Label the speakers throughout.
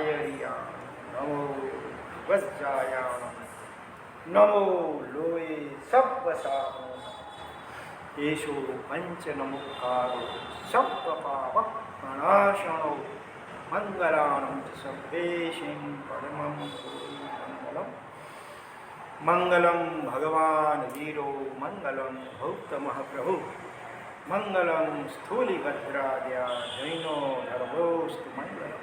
Speaker 1: આયર્યાણ નમો વજ્જાયાણ નમો લોય સબ્બસાહો એશો પંચનમુખારો સબ્બપાવક પ્રણાશણો મંગલાણં ચ સર્વેશિં પરમં મંગલમ મંગલમ ભગવાન વીરો મંગલમ ગૌતમઃ પ્રભુ મંગલમ સ્થૂલિભદ્રાદ્યા જૈનો ધર્મોસ્તુ મંગલમ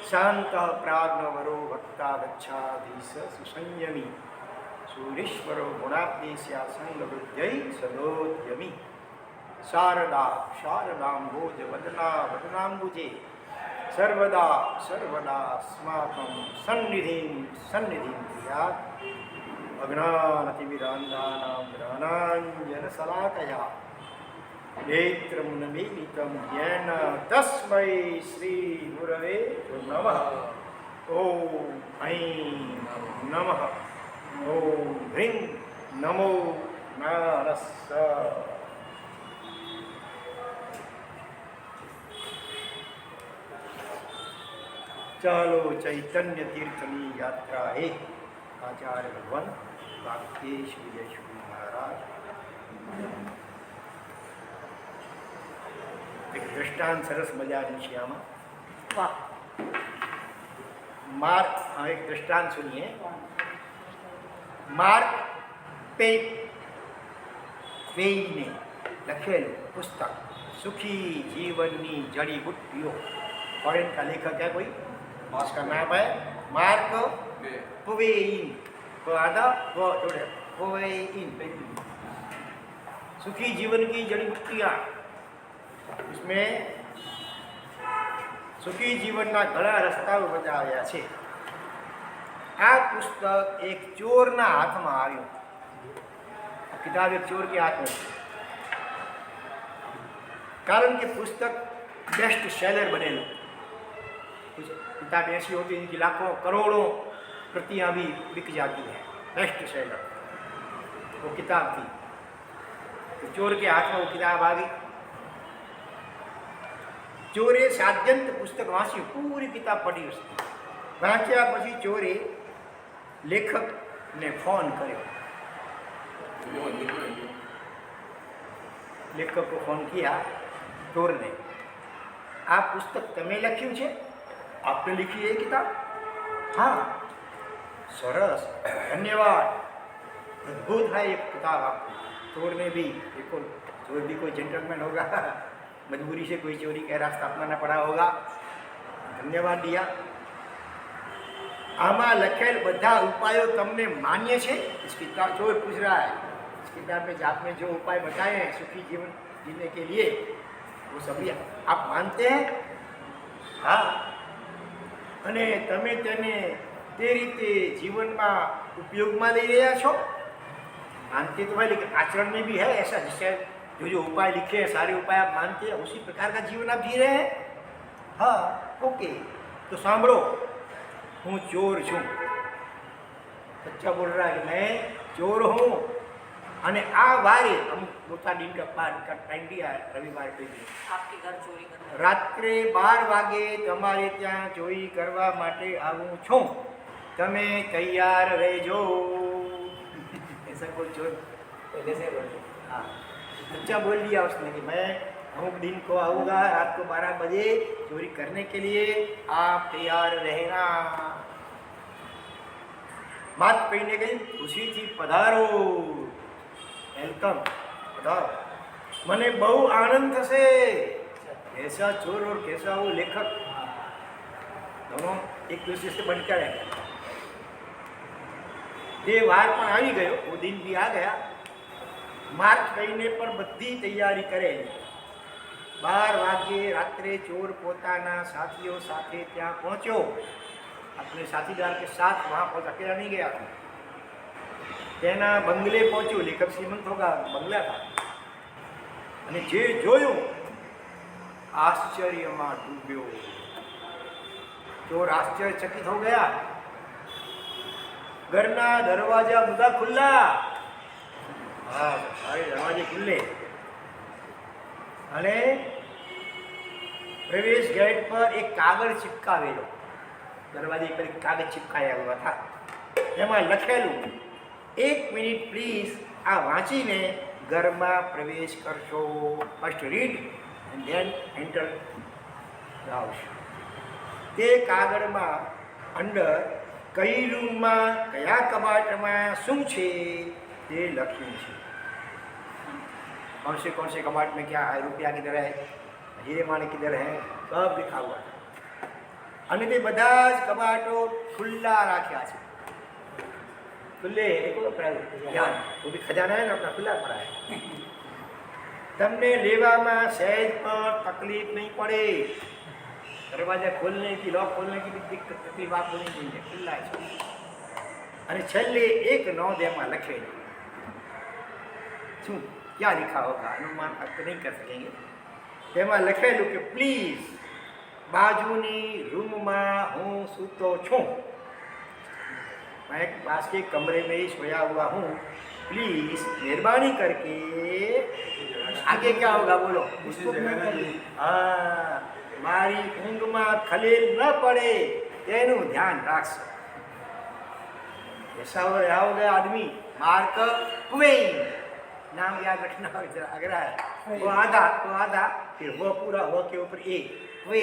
Speaker 1: શાંત પ્રાજ્ઞવરો ભક્તા ગચ્છાધીશ સુસંયમી સૂરીશ્વરો ગુણાબ્દેશ્યા સંગવૃદ્ધૈ સદોદ્યમી શારદા શારદાંબોજ વદના વદનાંબુજે સર્વદા સર્વદા સ્માકં સન્નિધિં સન્નિધિં ક્રિયાત અજ્ઞાનતિમિરાંધાનાં જ્ઞાનાંજનશલાકયા નેત્રમુન્મીલિतं येन तस्मै श्रीगुरवे नमः। ॐ ऐं नमः। ॐ ह्रीं नमो नारायणाय। ચાલો ચૈતન્ય તીર્થની યાત્રાએ આચાર્ય ભગવાન કાકેશ વિજયશ્રી મહારાજ એક દ્રષ્ટાંત સરસ મજાની છે આમાં। માર્ક એક દ્રષ્ટાંત સુનીએ। માર્ક ટ્વેઇને લખેલું પુસ્તક સુખી જીવનની જડીબુટ્ટીઓ, ફોરેન का लेखक है कोई, उसका नाम है मार्क ट्वेइन। तो आधा वो जोड़े ट्वेइन, सुखी जीवन की जड़ी बूटियाँ। इसमें सुखी जीवनના ઘણા રસ્તાઓ બતાવ્યા છે। આ પુસ્તક એક ચોરના હાથમાં આવ્યું। किताब एक चोर के हाथ में, कारण कि पुस्तक बेस्ट सेलर बनेलू। कुछ किताब ऐसी होती है जिनकी लाखों करोड़ों प्रतियाँ भी बिक जाती है, बेस्ट सेलर वो किताब थी। तो चोर के हाथ में वो किताब आ गई। चोरे साद्यंत पुस्तक वाँची, पूरी किताब पढ़ी उसकी। वाँच्या पछी चोरे लेखक ने फोन कर्यो। लेखक को फोन किया चोर ने, आ पुस्तक तमे लख्यू है? आपने लिखी है किताब? हाँ, सरस, धन्यवाद, अद्भुत है ये किताब आपकी। चोर ने भी, देखो चोर भी कोई जेंटलमैन होगा, मजबूरी से कोई चोरी का रास्ता अपनाना पड़ा होगा, धन्यवाद दिया। आमा लखेल बधा उपायों तमने मान्य है? इस किताब, चोर पूछ रहा है, इस किताब में आपने जो उपाय बताए हैं सुखी जीवन जीने के लिए, वो सभी आप मानते हैं? हाँ, અને તમે તેને તે રીતે જીવનમાં ઉપયોગમાં લઈ રહ્યા છો? मानते तो है, लेकिन आचरण में भी है ऐसा, जिससे जो उपाय लिखे हैं सारे उपाय आप मानते हैं, उसी प्रकार का जीवन आप जी रहे हैं? हाँ, ओके। तो सांभळो, हूँ चोर छूँ। बच्चा बोल रहा है मैं चोर हूँ, અને આ વારે અમુક મોટા દિન का टाइम भी है, रविवार पे भी
Speaker 2: आपके घर चोरी करने
Speaker 1: रात्रे 12 वागे તમારે ત્યાં ચોરી કરવા માટે આવું છું, તમે તૈયાર રહેજો। ऐसा कोई चोर पहले से बोल, हाँ बच्चा बोल दिया उसने कि मैं अमुक दिन को आऊँगा रात को 12 बजे चोरी करने के लिए, आप तैयार रहना। मात पहने गई खुशी थी, पधारो, वेलकम, पधारो, मने बहु आनंद थशे। कैसा चोर और कैसा वो लेखक, दोनों एक दूसरे से बनकर है। ये वार पण आई गयो, वो दिन भी आ गया। मार्च महीने पर बधी तैयारी करे। 12 वागे रात्रे चोर पोताना साथियों साथे ત્યાં પહોંચ્યો। अपने साथीदार के साथ वहाँ पहुँच, अकेला नहीं गया था। तेना बंगले पहुँच्यो, लेखक श्रीमंत होगा, बंगला था। અને જે જોયું આશ્ચર્યમાં ડૂબ્યો। चोर आश्चर्यचकित हो गया। घरना दरवाजा मुदा खुला, हाँ सारे दरवाजे खुले, અને प्रवेश गेट पर एक कागળ चिपकावेलो, दरवाजे पर एक कागज चिपकाया हुआ था, એમાં લખેલું 1 મિનિટ પ્લીઝ, આ વાંચીને ઘરમાં પ્રવેશ કરશો. First read and then enter the house. તે કાગળમાં અંદર કઈ રૂમમાં કયા કબાટમાં શું છે તે લખ્યું છે. कौन से कबाट में क्या है, रुपया किधर है, हीरे माने किधर है, सब लिखा हुआ है. અને તે બધા જ કબાટો ખુલ્લા રાખ્યા છે. खुले वो भी खजाना है ना अपना खुला पड़ा है. तमने लेवामा सहज पर तकलीफ नहीं पड़े. दरवाजा खोलने की, लॉक खोलने की भी दिक्कत तकलीफ आपको नहीं चाहिए, खुला है. અને છેલ્લે 1-9 में लखे शू क्या लिखा होगा अनुमान आप नहीं कर सकेंगे. તેમાં લખેલું કે પ્લીઝ बाजूनी रूम में हूँ सूतो छूँ, मैं पास के कमरे में ही सोया हुआ हूँ, प्लीज मेहरबानी करके. आगे क्या होगा बोलो. हाँ, मारी ऊँग में खलेल न पड़े तेनु ध्यान राखशो. ऐसा हो गया आदमी मार्क ट्वेन, नाम याद रखना अगर है. वो आधा फिर वो पूरा वो के ऊपर ए वे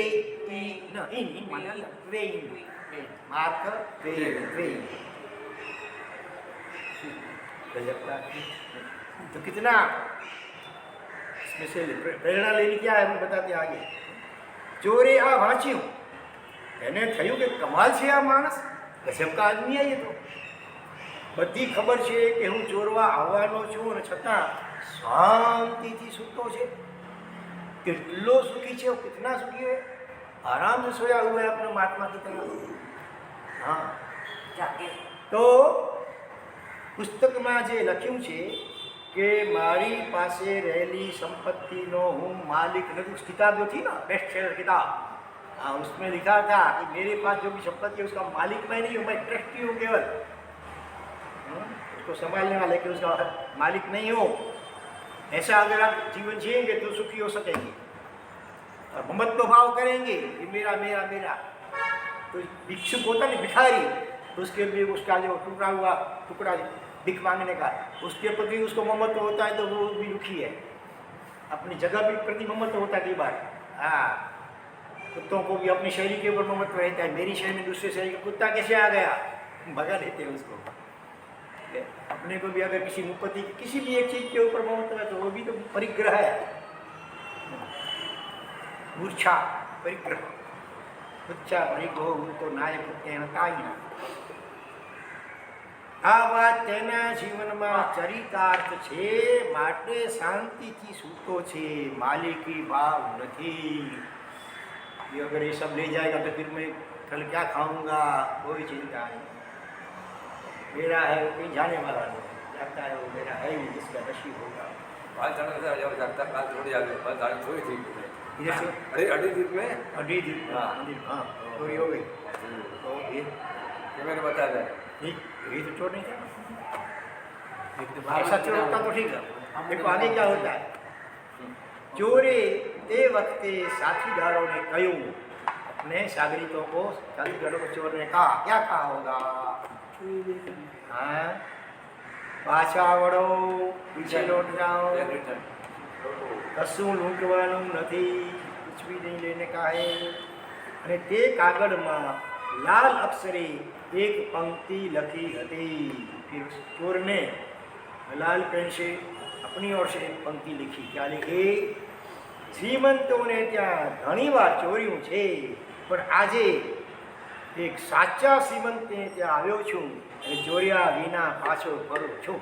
Speaker 1: न इन माना ट्वेन, मार्क ट्वेन. तो कितना इसमें से प्रेरणा लेनी क्या है, हम बताते आगे. ચોરે આ વાંચ્યું, એને થયું કે કમાલ છે આ માણસ, ગજબ કા આદમી છે. તો બધી ખબર છે કે હું ચોરવા આવવાનો છું અને છતાં શાંતિથી સૂતો છે. કેટલો સુખી છે, कितना सुखी है, आराम से सोया हुआ है अपने महात्मा की तरह. हाँ, जाके तो પુસ્તકમાં જે લખ્યું છે કે મારી પાસે રહેલી સંપત્તિનો હું માલિક નથી. उस किताब जो थी ना, बेस्ट सेलर किताब, हाँ, उसमें लिखा था कि मेरे पास जो भी संपत्ति है उसका मालिक मैं नहीं हूँ, मैं ट्रस्टी हूँ केवल, उसको संभालने वाला, लेकिन उसका मालिक नहीं हूँ. ऐसा अगर आप जीवन जिएंगे तो सुखी हो सकेंगे और ममत्व भाव करेंगे कि मेरा मेरा मेरा. तो भिक्षुक होता नहीं, भिखारी, तो उसके लिए उसका जो टुकड़ा भिख मांगने का, उसके प्रति उसको ममत्व होता है तो वो भी दुखी है. अपनी जगह भी प्रति ममत्व होता है कई बार. हाँ, कुत्तों को भी अपनी शैली के ऊपर ममत्व रहता है. मेरी शैली में दूसरे शैली का कुत्ता कैसे आ गया, भगा देते हैं उसको. अपने को भी अगर किसी मुपत्ति किसी भी एक चीज के ऊपर ममत्व है तो वो भी तो परिग्रह है. मूर्छा परिग्रह, मूर्छा परिग्रह उनको नायक ताई. આ વાત તેના જીવનમાં ચરિતાર્થ છે, માટે શાંતિથી સૂતો છે, માલિકી ભાવ નથી. ये अगर ये सब ले जाएगा तो फिर मैं कल क्या खाऊंगा, कोई चिंता नहीं. मेरा है वो कहीं जाने वाला नहीं, जाता है वो मेरा है ही, जिसका नसीब होगा. इधर से अड़ी द्वीप में हाँ चोरी हो गई. तो ये मैंने बता दिया, ये तो चोर नहीं था. ऐसा चोर होता तो ठीक है. देखो आगे क्या होता है. चोरे તે વખતે સાથીદારોને કહ્યું, अपने सागरिकों को, सागरिकों को चोर ने कहा, क्या कहा होगा. हाँ, પાછા વળો, પીછે લौट जाओ, કશું લૂંટવાનું નથી, कुछ भी नहीं लेने का है. અને તે કાગળમાં લાલ અક્ષરે एक पंक्ति लखी હતી. फिर चोर ने लाल पेन से अपनी ओर से एक पंक्ति लिखी. क्या लिखी? श्रीमंतोने ત્યાં ઘણીવાર ચોર્યું છે, પણ આજે એક સાચા શ્રીમંતને ત્યાં આવ્યો છું અને ચોર્યા વિના પાછો ફરું છું.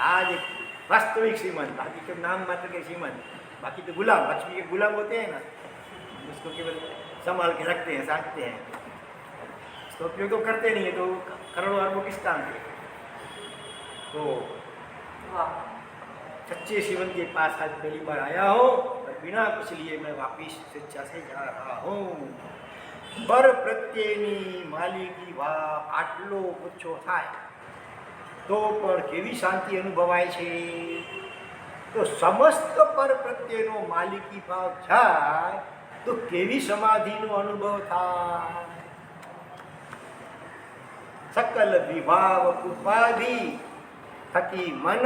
Speaker 1: आज एक वास्तविक श्रीमंत, बाकी तो नाम मात्र के श्रीमंत, बाकी तो गुलाम, लक्ष्मी के गुलाम होते हैं ना, उसको केवल संभाल के रखते हैं, साधते हैं, उसका उपयोग तो करते नहीं है. तो करोड़ों अरबों किस काम के. तो सच्चे श्रीमंत के पास आज पहली बार आया हो, और बिना कुछ लिए मैं वापिस स्वेच्छा से जा रहा हूँ. पर प्रत्येनी मालिकी भाव आटलो ઓછો થાય તો પણ કેવી શાંતિ અનુભવાય છે. તો સમસ્ત પર પ્રત્યેનો માલિકી ભાવ જાય તો કેવી સમાધિનો અનુભવ થાય? सकल विभाव उपाधि थकी मन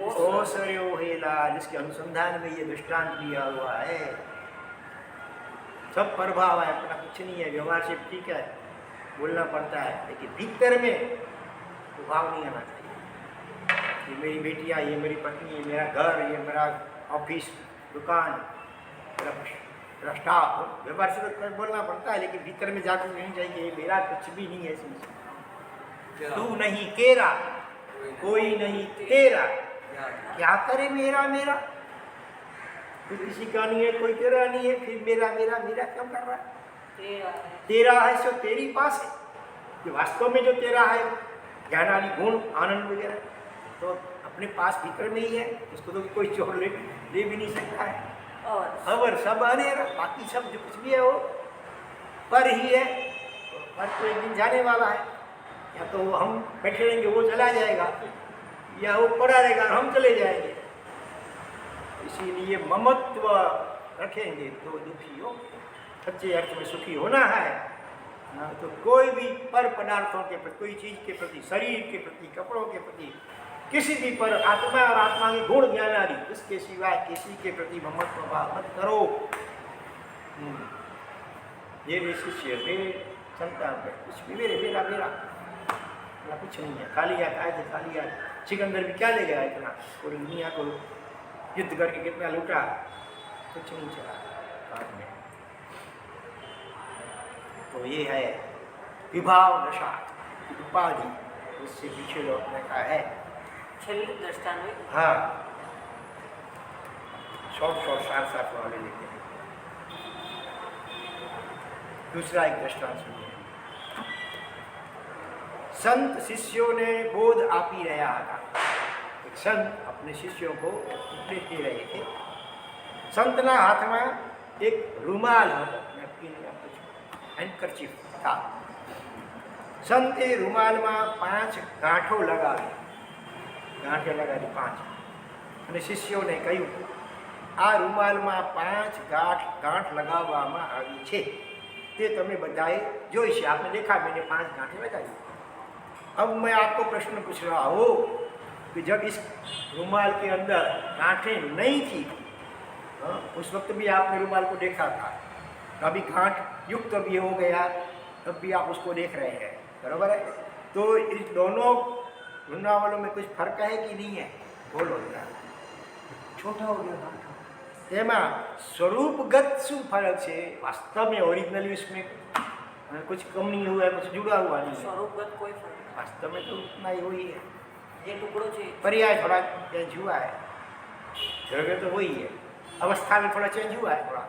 Speaker 1: ओसर्यो हेला, जिसके अनुसंधान में ये दृष्टांत दिया हुआ है। सब प्रभाव है, अपना कुछ नहीं है, व्यवहार से ठीक है, बोलना पड़ता है, लेकिन भीतर में भाव नहीं आना चाहिए। ये मेरी बेटियाँ, ये मेरी पत्नी, ये मेरा घर, ये मेरा ऑफिस, दुकान, मेरा स्टाफ, व्यवहार से तो बोलना पड़ता है, लेकिन भीतर में जाकर नहीं चाहिए ये मेरा कुछ भी नहीं है इसमें। तू नहीं केरा, कोई नहीं तेरा, क्या करे मेरा मेरा? तू किसी का नहीं है, कोई तेरा नहीं है, फिर मेरा मेरा मेरा क्यों कर रहा है? तेरा है सो तेरी पास है, कि वास्तव में जो तेरा है ज्ञान आदि गुण आनंद वगैरह तो अपने पास भीतर में ही है, उसको तो कोई चोर ले भी नहीं सकता है। खबर सब अनेरा, बाकी सब जो कुछ भी है वो पर ही है, पर तो एक दिन जाने वाला है। या तो हम बैठे रहेंगे वो चला जाएगा, या वो पड़ा रहेगा और हम चले जाएंगे। इसीलिए ममत्व रखेंगे तो दुखी हो, सच्चे अर्थ में सुखी होना है ना, तो कोई भी पर पदार्थों के प्रति, कोई चीज़ के प्रति, शरीर के प्रति, कपड़ों के प्रति, किसी भी पर आत्मा और आत्मा के गुण ज्ञान आदि, इसके सिवाय किसी के प्रति ममत्व भाव मत करो। ये शिष्य मेरे संतान पे कुछ भी मेरे मेरा मेरा कुछ नहीं है, खाली याद आए थे, खाली याद। सिकंदर भी क्या ले गया इतना, पूरी दुनिया को युद्ध करके कितना लूटा, कुछ नहीं चला बाद में। तो ये है विभाव दशा उपाधि, उससे पीछे लोग ने कहा है
Speaker 2: दृष्टान।
Speaker 1: हाँ, शॉर्ट साथ वाले लेते हैं। दूसरा एक दृष्टांत सुनिए। संत शिष्यों ने बोध आप ही रहा था। एक संत अपने शिष्यों को उपदेश दे रहे थे। संतना हाथ में एक रूमाल હતો, નૅપકિન या कुछ हैंडकरचीफ था। संते रूमाल में 5 ગાંઠો લગાવી, ગાંઠે લગાવી 5, અને શિષ્યોને કહ્યું આ રૂમાલમાં 5 ગાંઠ લગાવવામાં આવી છે, તે તમે બધાએ જોઈ છે। आपने देखा मैंने 5 ગાંઠે लगाई। अब मैं आपको प्रश्न पूछ रहा हूँ कि जब इस रूमाल के अंदर गांठें नहीं थी, उस वक्त भी आपने रूमाल को देखा था, अभी गांठ युक्त भी हो गया तब भी आप उसको देख रहे हैं, बराबर है? तो इस दोनों वृंदावनों में कुछ फर्क है कि नहीं है? बोलो जरा। छोटा हो गया तेमा स्वरूपगत शू फर्क है? वास्तव में ओरिजिनली उसमें कुछ कम नहीं हुआ है, कुछ जुड़ा हुआ नहीं है।
Speaker 2: स्वरूपगत कोई फर्क
Speaker 1: वास्तव में तो उतना ही हुई है,
Speaker 2: ये टुकड़ो है,
Speaker 1: पर्याय थोड़ा चेंज हुआ है, जगह तो वही है, अवस्था में थोड़ा चेंज हुआ है, थोड़ा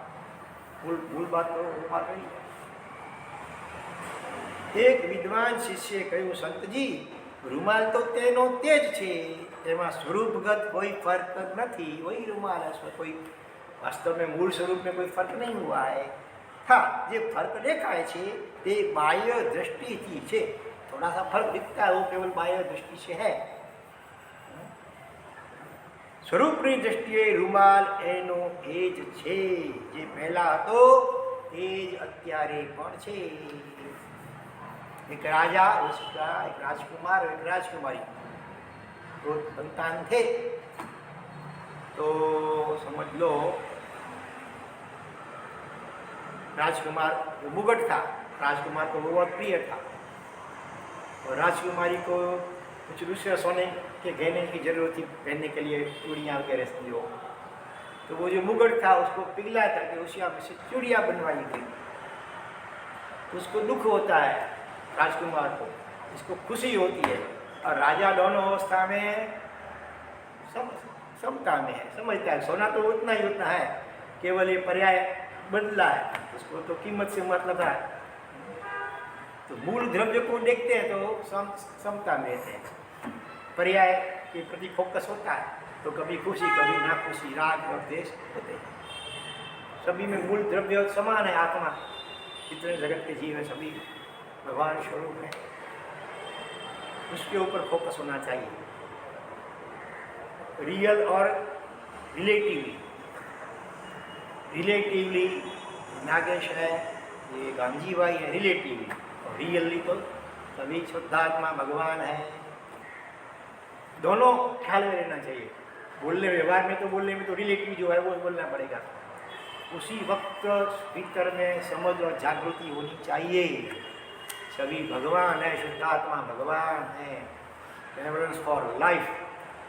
Speaker 1: मूल बात तो वो बात नहीं है। एक विद्वान शिष्य कहूँ संत जी रूमाल तो तेनो तेज छे, तेमा स्वरूपगत कोई फर्क नहीं, वही रूमाल है, उसमें कोई वास्तव में मूल स्वरूप में कोई फर्क नहीं हुआ है। हाँ, जो फर्क देखाय छे ते बाह्य दृष्टि छे, थोड़ा सा फर्क दिखता है, वो केवल बाह्य दृष्टि से है। स्वरूपनी दृष्टिए रूमाल एनो एज छे, जे पहला હતો એજ અત્યારે પણ છે। एक राजा, उसका एक राजकुमार और एक राजकुमारी, तो संतान थे। तो समझ लो राजकुमार वो मुगट था, राजकुमार को वो बहुत प्रिय था, और राजकुमारी को कुछ दूसरे सोने के गहने की जरूरत थी पहनने के लिए, चूड़ियाँ वगैरह समझो। तो वो जो मुगट था उसको पिघला करके उसी में से चूड़ियाँ बनवाई गई। तो उसको दुख होता है राजकुमार को, इसको खुशी होती है, और राजा दोनों अवस्था में समता में है, समझता है सोना तो उतना ही उतना है, केवल ये पर्याय बदला है, उसको तो कीमत से मतलब है। तो मूल द्रव्य को देखते हैं तो समता में रहते हैं, पर्याय के प्रति फोकस होता है, तो कभी खुशी कभी ना खुशी, राग और द्वेष होते हैं। सभी में मूल द्रव्य समान है, आत्मा जितने जगत के जीव है सभी भगवान स्वरूप है, उसके ऊपर फोकस होना चाहिए। रियल और रिलेटिवली नागेश है, ये गांधी भाई है, रिलेटिव और रियली तो सभी शुद्धात्मा भगवान है। दोनों ख्याल में रहना चाहिए। बोलने व्यवहार में तो बोलने में तो रिलेटिव जो है वो बोलना पड़ेगा, उसी वक्त भीतर में समझ और जागृति होनी चाहिए। सभी भगवान है, शुद्धात्मा भगवान है, रेवरेंस फॉर लाइफ,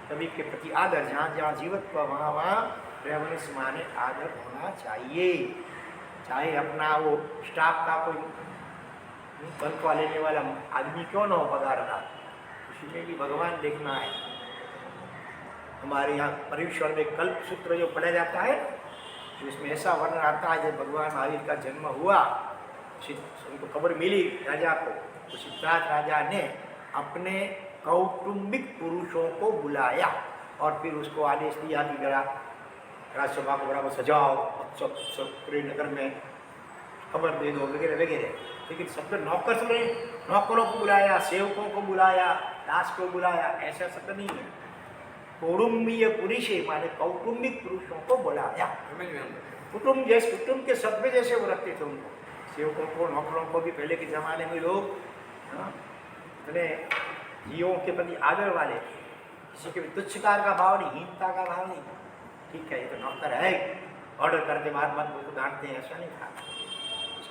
Speaker 1: सभी के प्रति आदर, जहाँ जहाँ जीवत्व वहाँ वहाँ रेवरेंस माने आदर होना चाहिए। चाहे अपना वो स्टाफ का कोई तनख्वाह लेने वाला आदमी क्यों ना हो पगार का, उसी में भी भगवान देखना है। हमारे यहाँ परिश्वर में कल्प सूत्र जो पढ़ा जाता है, तो इसमें ऐसा वर्णन आता है, जब भगवान महावीर का जन्म हुआ, उनको खबर मिली राजा को, तो सिद्धार्थ राजा ने अपने कौटुंबिक पुरुषों को बुलाया और फिर उसको आदेश दिया कि जरा राजसभा को बराबर सजाओ, सब पूरे नगर में खबर दे दो वगैरह वगैरह। लेकिन सब नौकर से नौकरों को बुलाया, सेवकों को बुलाया, दास को बुलाया, ऐसा सब नहीं है। कौटुंबीय पुरुष माने कौटुंबिक पुरुषों को बुलाया। कुटुंब जैसे कुटुंब के सभ्य जैसे वो रखते थे उनको, सेवकों को, नौकरों को भी। पहले के ज़माने में लोग इतने जीवों के प्रति आदर वाले, किसी के भी तुच्छकार का भाव नहीं, हीनता का भाव नहीं। ठीक है, ये तो नौकर है, ऑर्डर करके बाद मत उसको डांटते हैं, ऐसा नहीं था।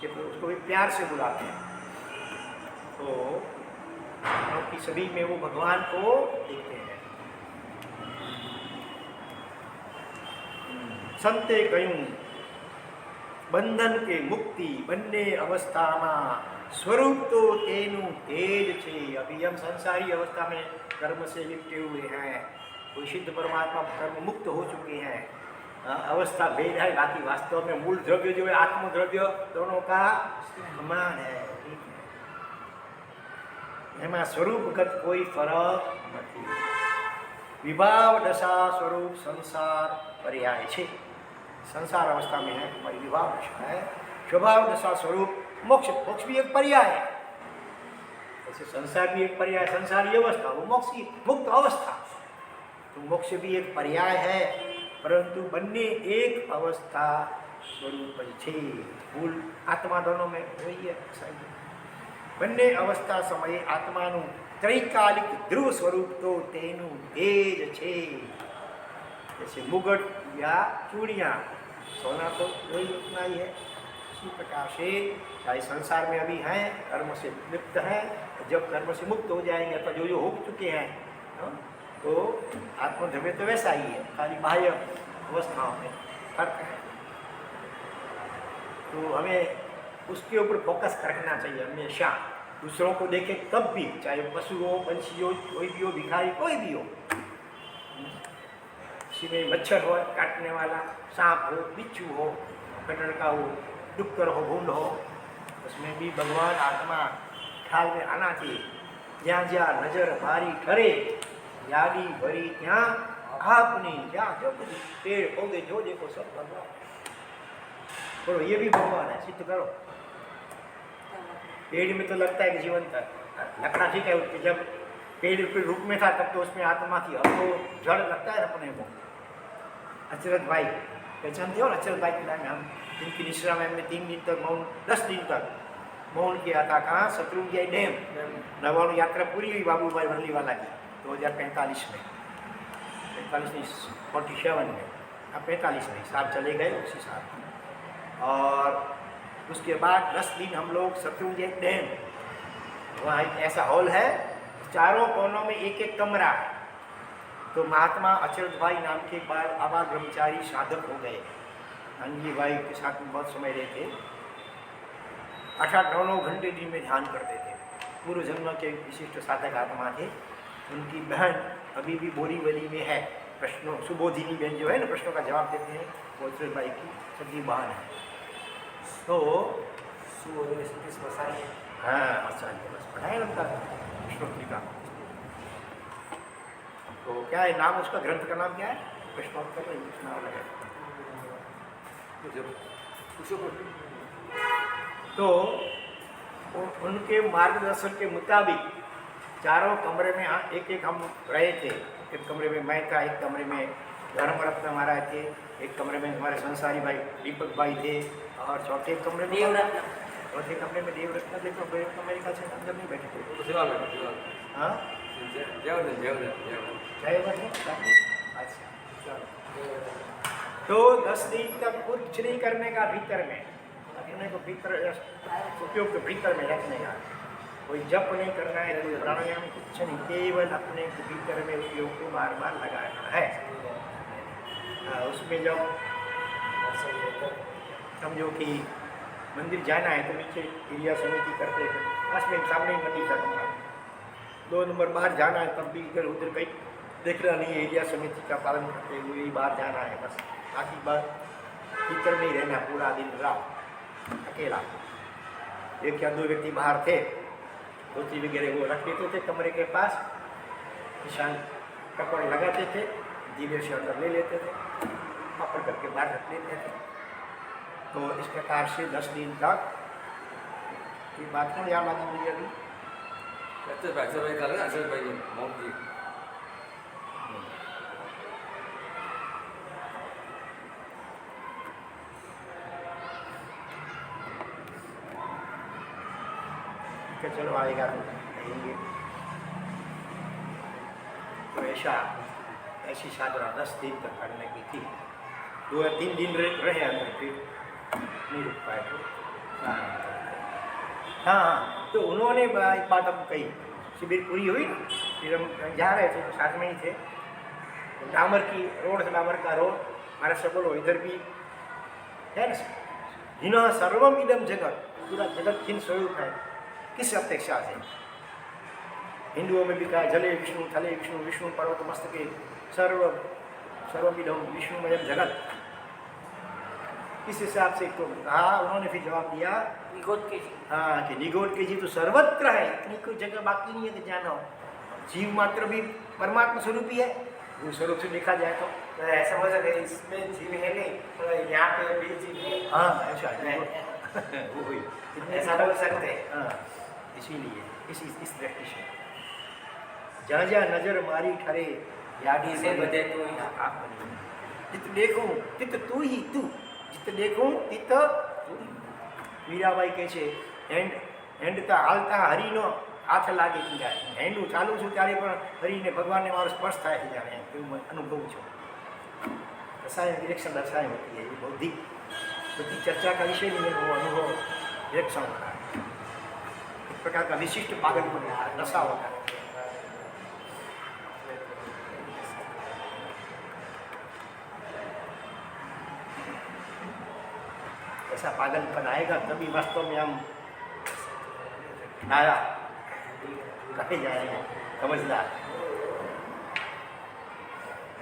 Speaker 1: उसको भी प्यार से बुलाते हैं। तो क्योंकि सभी में वो भगवान को देखते हैं। संते कहूँ बंधन के मुक्ति बन्ने अवस्था में स्वरूप तो तेनु तेज छे। अभी हम संसारी अवस्था में कर्म से लिपटे हुए हैं, कोई सिद्ध परमात्मा कर्म मुक्त हो चुके हैं। अवस्था भेद है, बाकी वास्तव में मूल द्रव्य जो है आत्म द्रव्य दोनों का समान है। एમાં સ્વરૂપગત કોઈ ફરક નથી। વિભાવ દશા સ્વરૂપ સંસાર पर्याय છે। संसार अवस्था में है हमारी विभाव दशा है, स्वभाव दशा स्वरूप मोक्ष, मोक्ष भी एक पर्याय है। जैसे संसार भी एक पर्याय, संसारी अवस्था, वो मोक्ष की मुक्त अवस्था, तो मोक्ष भी एक पर्याय है। परंतु बन्ने एक अवस्था स्वरूप छे। मूल आत्मा दोनों में वही है। बन्ने अवस्था समय आत्मानु त्रैकालिक ध्रुव स्वरूप तो तेनु तेज छे। जैसे मुगट या चूड़ियाँ, सोना तो वही उतना ही है। इसी प्रकार से चाहे संसार में अभी हैं, कर्म से लिप्त हैं, जब कर्म से मुक्त हो जाएंगे तो जो जो हो चुके हैं, तो आत्मध्रव्य तो वैसा ही है, खाली बाह्य अवस्थाओं में फर्क है। तो हमें उसके ऊपर फोकस रखना चाहिए हमेशा। दूसरों को देखे तब भी, चाहे पशु हो, पंछी हो, कोई भी हो, भिखारी कोई भी हो, किसी में मच्छर हो काटने वाला, सांप हो, बिच्छू हो, कटड़ का हो, डुक्कर हो, भूल हो, उसमें भी भगवान आत्मा ख्याल में आना चाहिए। ज्યાં જ્યાં नजर मारी ठरे यादी भरी ત્યાં आपने जहाँ जो कुछ पेड़ पौधे जो देखो सब भगवान। बोलो ये भी भगवान है, सिद्ध करो। पेड़ में तो लगता है कि जीवंत है, लकड़ा ठीक है, उसके जब पेड़ के रूप में था तब तो उसमें आत्मा थी, अब तो जड़ लगता है अपने को। अचरत भाई पहचानते हो, अचरत भाई के नाम हम जिनकी निश्रा में हमने 3 दिन तक मौन, 10 दिन तक मौन किया था। कहाँ? शत्रुंजय डैम। 99 यात्रा पूरी हुई बाबू भाई वर्लीवाला की 2045 में, 45 नहीं 47 में, अब 45 में साल चले गए उसी साल। और उसके बाद 10 दिन हम लोग शत्रुंजय डैम, वहाँ एक ऐसा हॉल है, चारों कोनों में एक एक कमरा है। तो महात्मा अचरत भाई नाम के एक बार आबा ब्रह्मचारी साधक हो गए, नंदी भाई के साथ में बहुत समय रहते, 8-9 घंटे दिन में ध्यान करते थे। पूर्व जन्म के विशिष्ट साधक आत्मा थे। उनकी बहन अभी भी बोरीवली में है, प्रश्नों सुबोधिनी बहन जो है ना, प्रश्नों का जवाब देते हैं, वो अचरत भाई की सगी बहन है। तो सुबोधिनी सतीश मसाई, हाँ मसाई बस पढ़ाए उनका प्रश्नोत्तरिका। तो क्या है नाम, उसका ग्रंथ का नाम क्या है? प्रश्नोत्तर नाम है। तो उनके मार्गदर्शन के मुताबिक चारों कमरे में एक एक हम रहे थे। एक कमरे में मैं था, एक कमरे में धर्मरत्न महाराज थे, एक कमरे में हमारे संसारी भाई दीपक भाई थे, और चौथे कमरे में
Speaker 2: देवरत्न
Speaker 1: चौथे कमरे में देवरत्न थे, तो मेरे ख्याल से अंदर नहीं बैठे थे।
Speaker 3: तो सेवा में सेवा
Speaker 1: हाँ
Speaker 3: जयवर्धन जयवर्धन जयवर्धन
Speaker 1: अच्छा चलो। तो 10 दिन तक कुछ नहीं करने का, भीतर में अपने को भीतर उपयोग तो भीतर में रखने का, कोई जप नहीं करना है, कोई प्राणायाम कुछ नहीं, केवल अपने को भीतर में उपयोग को बार बार लगाना है। उसमें जब समझो कि मंदिर जाना है तो नीचे क्रिया समिति करते हैं, बस में सामने ही मंदिर जाऊँगा। 2 नंबर बाहर जाना है तब भी इधर उधर कहीं देखना नहीं है, एरिया समिति का पालन करते हुए ही बाहर जाना है बस। बाकी बात भीतर में ही रहना पूरा दिन रात अकेला। 1 या 2 व्यक्ति बाहर थे, धोती वगैरह वो रख देते थे कमरे के पास, निशान कपड़ लगाते थे, धीरे से अंदर ले लेते थे, पकड़ करके बाहर रख लेते थे। तो इस प्रकार से 10 दिन तक ये बात को याद आती मुझे अभी।
Speaker 3: अक्षर भाई कर रहे अक्षर भाई मौत जी
Speaker 1: कि चलो आएगा तो कहेंगे। तो ऐसी साधना 10 दिन तक करने की थी। 2 या 3 दिन रहे अंदर, फिर नहीं रुक पाए तो हाँ। तो उन्होंने एक बात हम कही, शिविर पूरी हुई ना, फिर हम जा रहे थे तो साथ में ही थे, डामर की रोड, डामर का रोड, हमारा से बोलो इधर भी है ना, हिना सर्वम इदम जगत, पूरा जगत किन स्वरूप है, किस अपेक्षा से। हिंदुओं में भी कहा जले विष्णु थले विष्णु, विष्णु पर्वत मस्तके सर्वमिदम विष्णुमयम जगत। इस हिसाब से तो कहा उन्होंने, फिर जवाब दिया
Speaker 2: निगोद के जी
Speaker 1: हाँ कि निगोद के जी तो सर्वत्र है, इतनी कोई जगह बाकी नहीं है कि जाना हो। जीव मात्र भी परमात्मा स्वरूप ही है, वो स्वरूप से देखा जाए तो
Speaker 4: ऐसा हो सके इसमें जीव है नहीं, तो यहाँ पे भी जीव है।
Speaker 1: हाँ ऐसा है वो हुई,
Speaker 4: ऐसा बोल सकते हैं।
Speaker 1: हाँ इसीलिए इस दृष्टि से जहाँ जहाँ नजर मारी ठरे यादी
Speaker 4: से बदे तो ही
Speaker 1: आप बनी, जित देखूं तित तू ही तू, जित देखूं तित મીરાબાઈ કહે છે હેંડતા હાલતા હરિનો હાથ લાગે છે, જાય હેંડું ચાલુ છું ત્યારે પણ હરિને ભગવાનને મારો સ્પર્શ થાય છે, જાણે એવું मैं अनुभव છું। रसायन निरीक्षण रसायन होती है, ये बौद्धिक बौद्धिक चर्चा का विषय नहीं है, वो अनुभव निरीक्षण होता है, एक प्रकार का विशिष्ट पागलपन होता है, नशा होता है। ऐसा पागलपन आएगा तभी वास्तव में हम नाया कहे जाएंगे समझदार।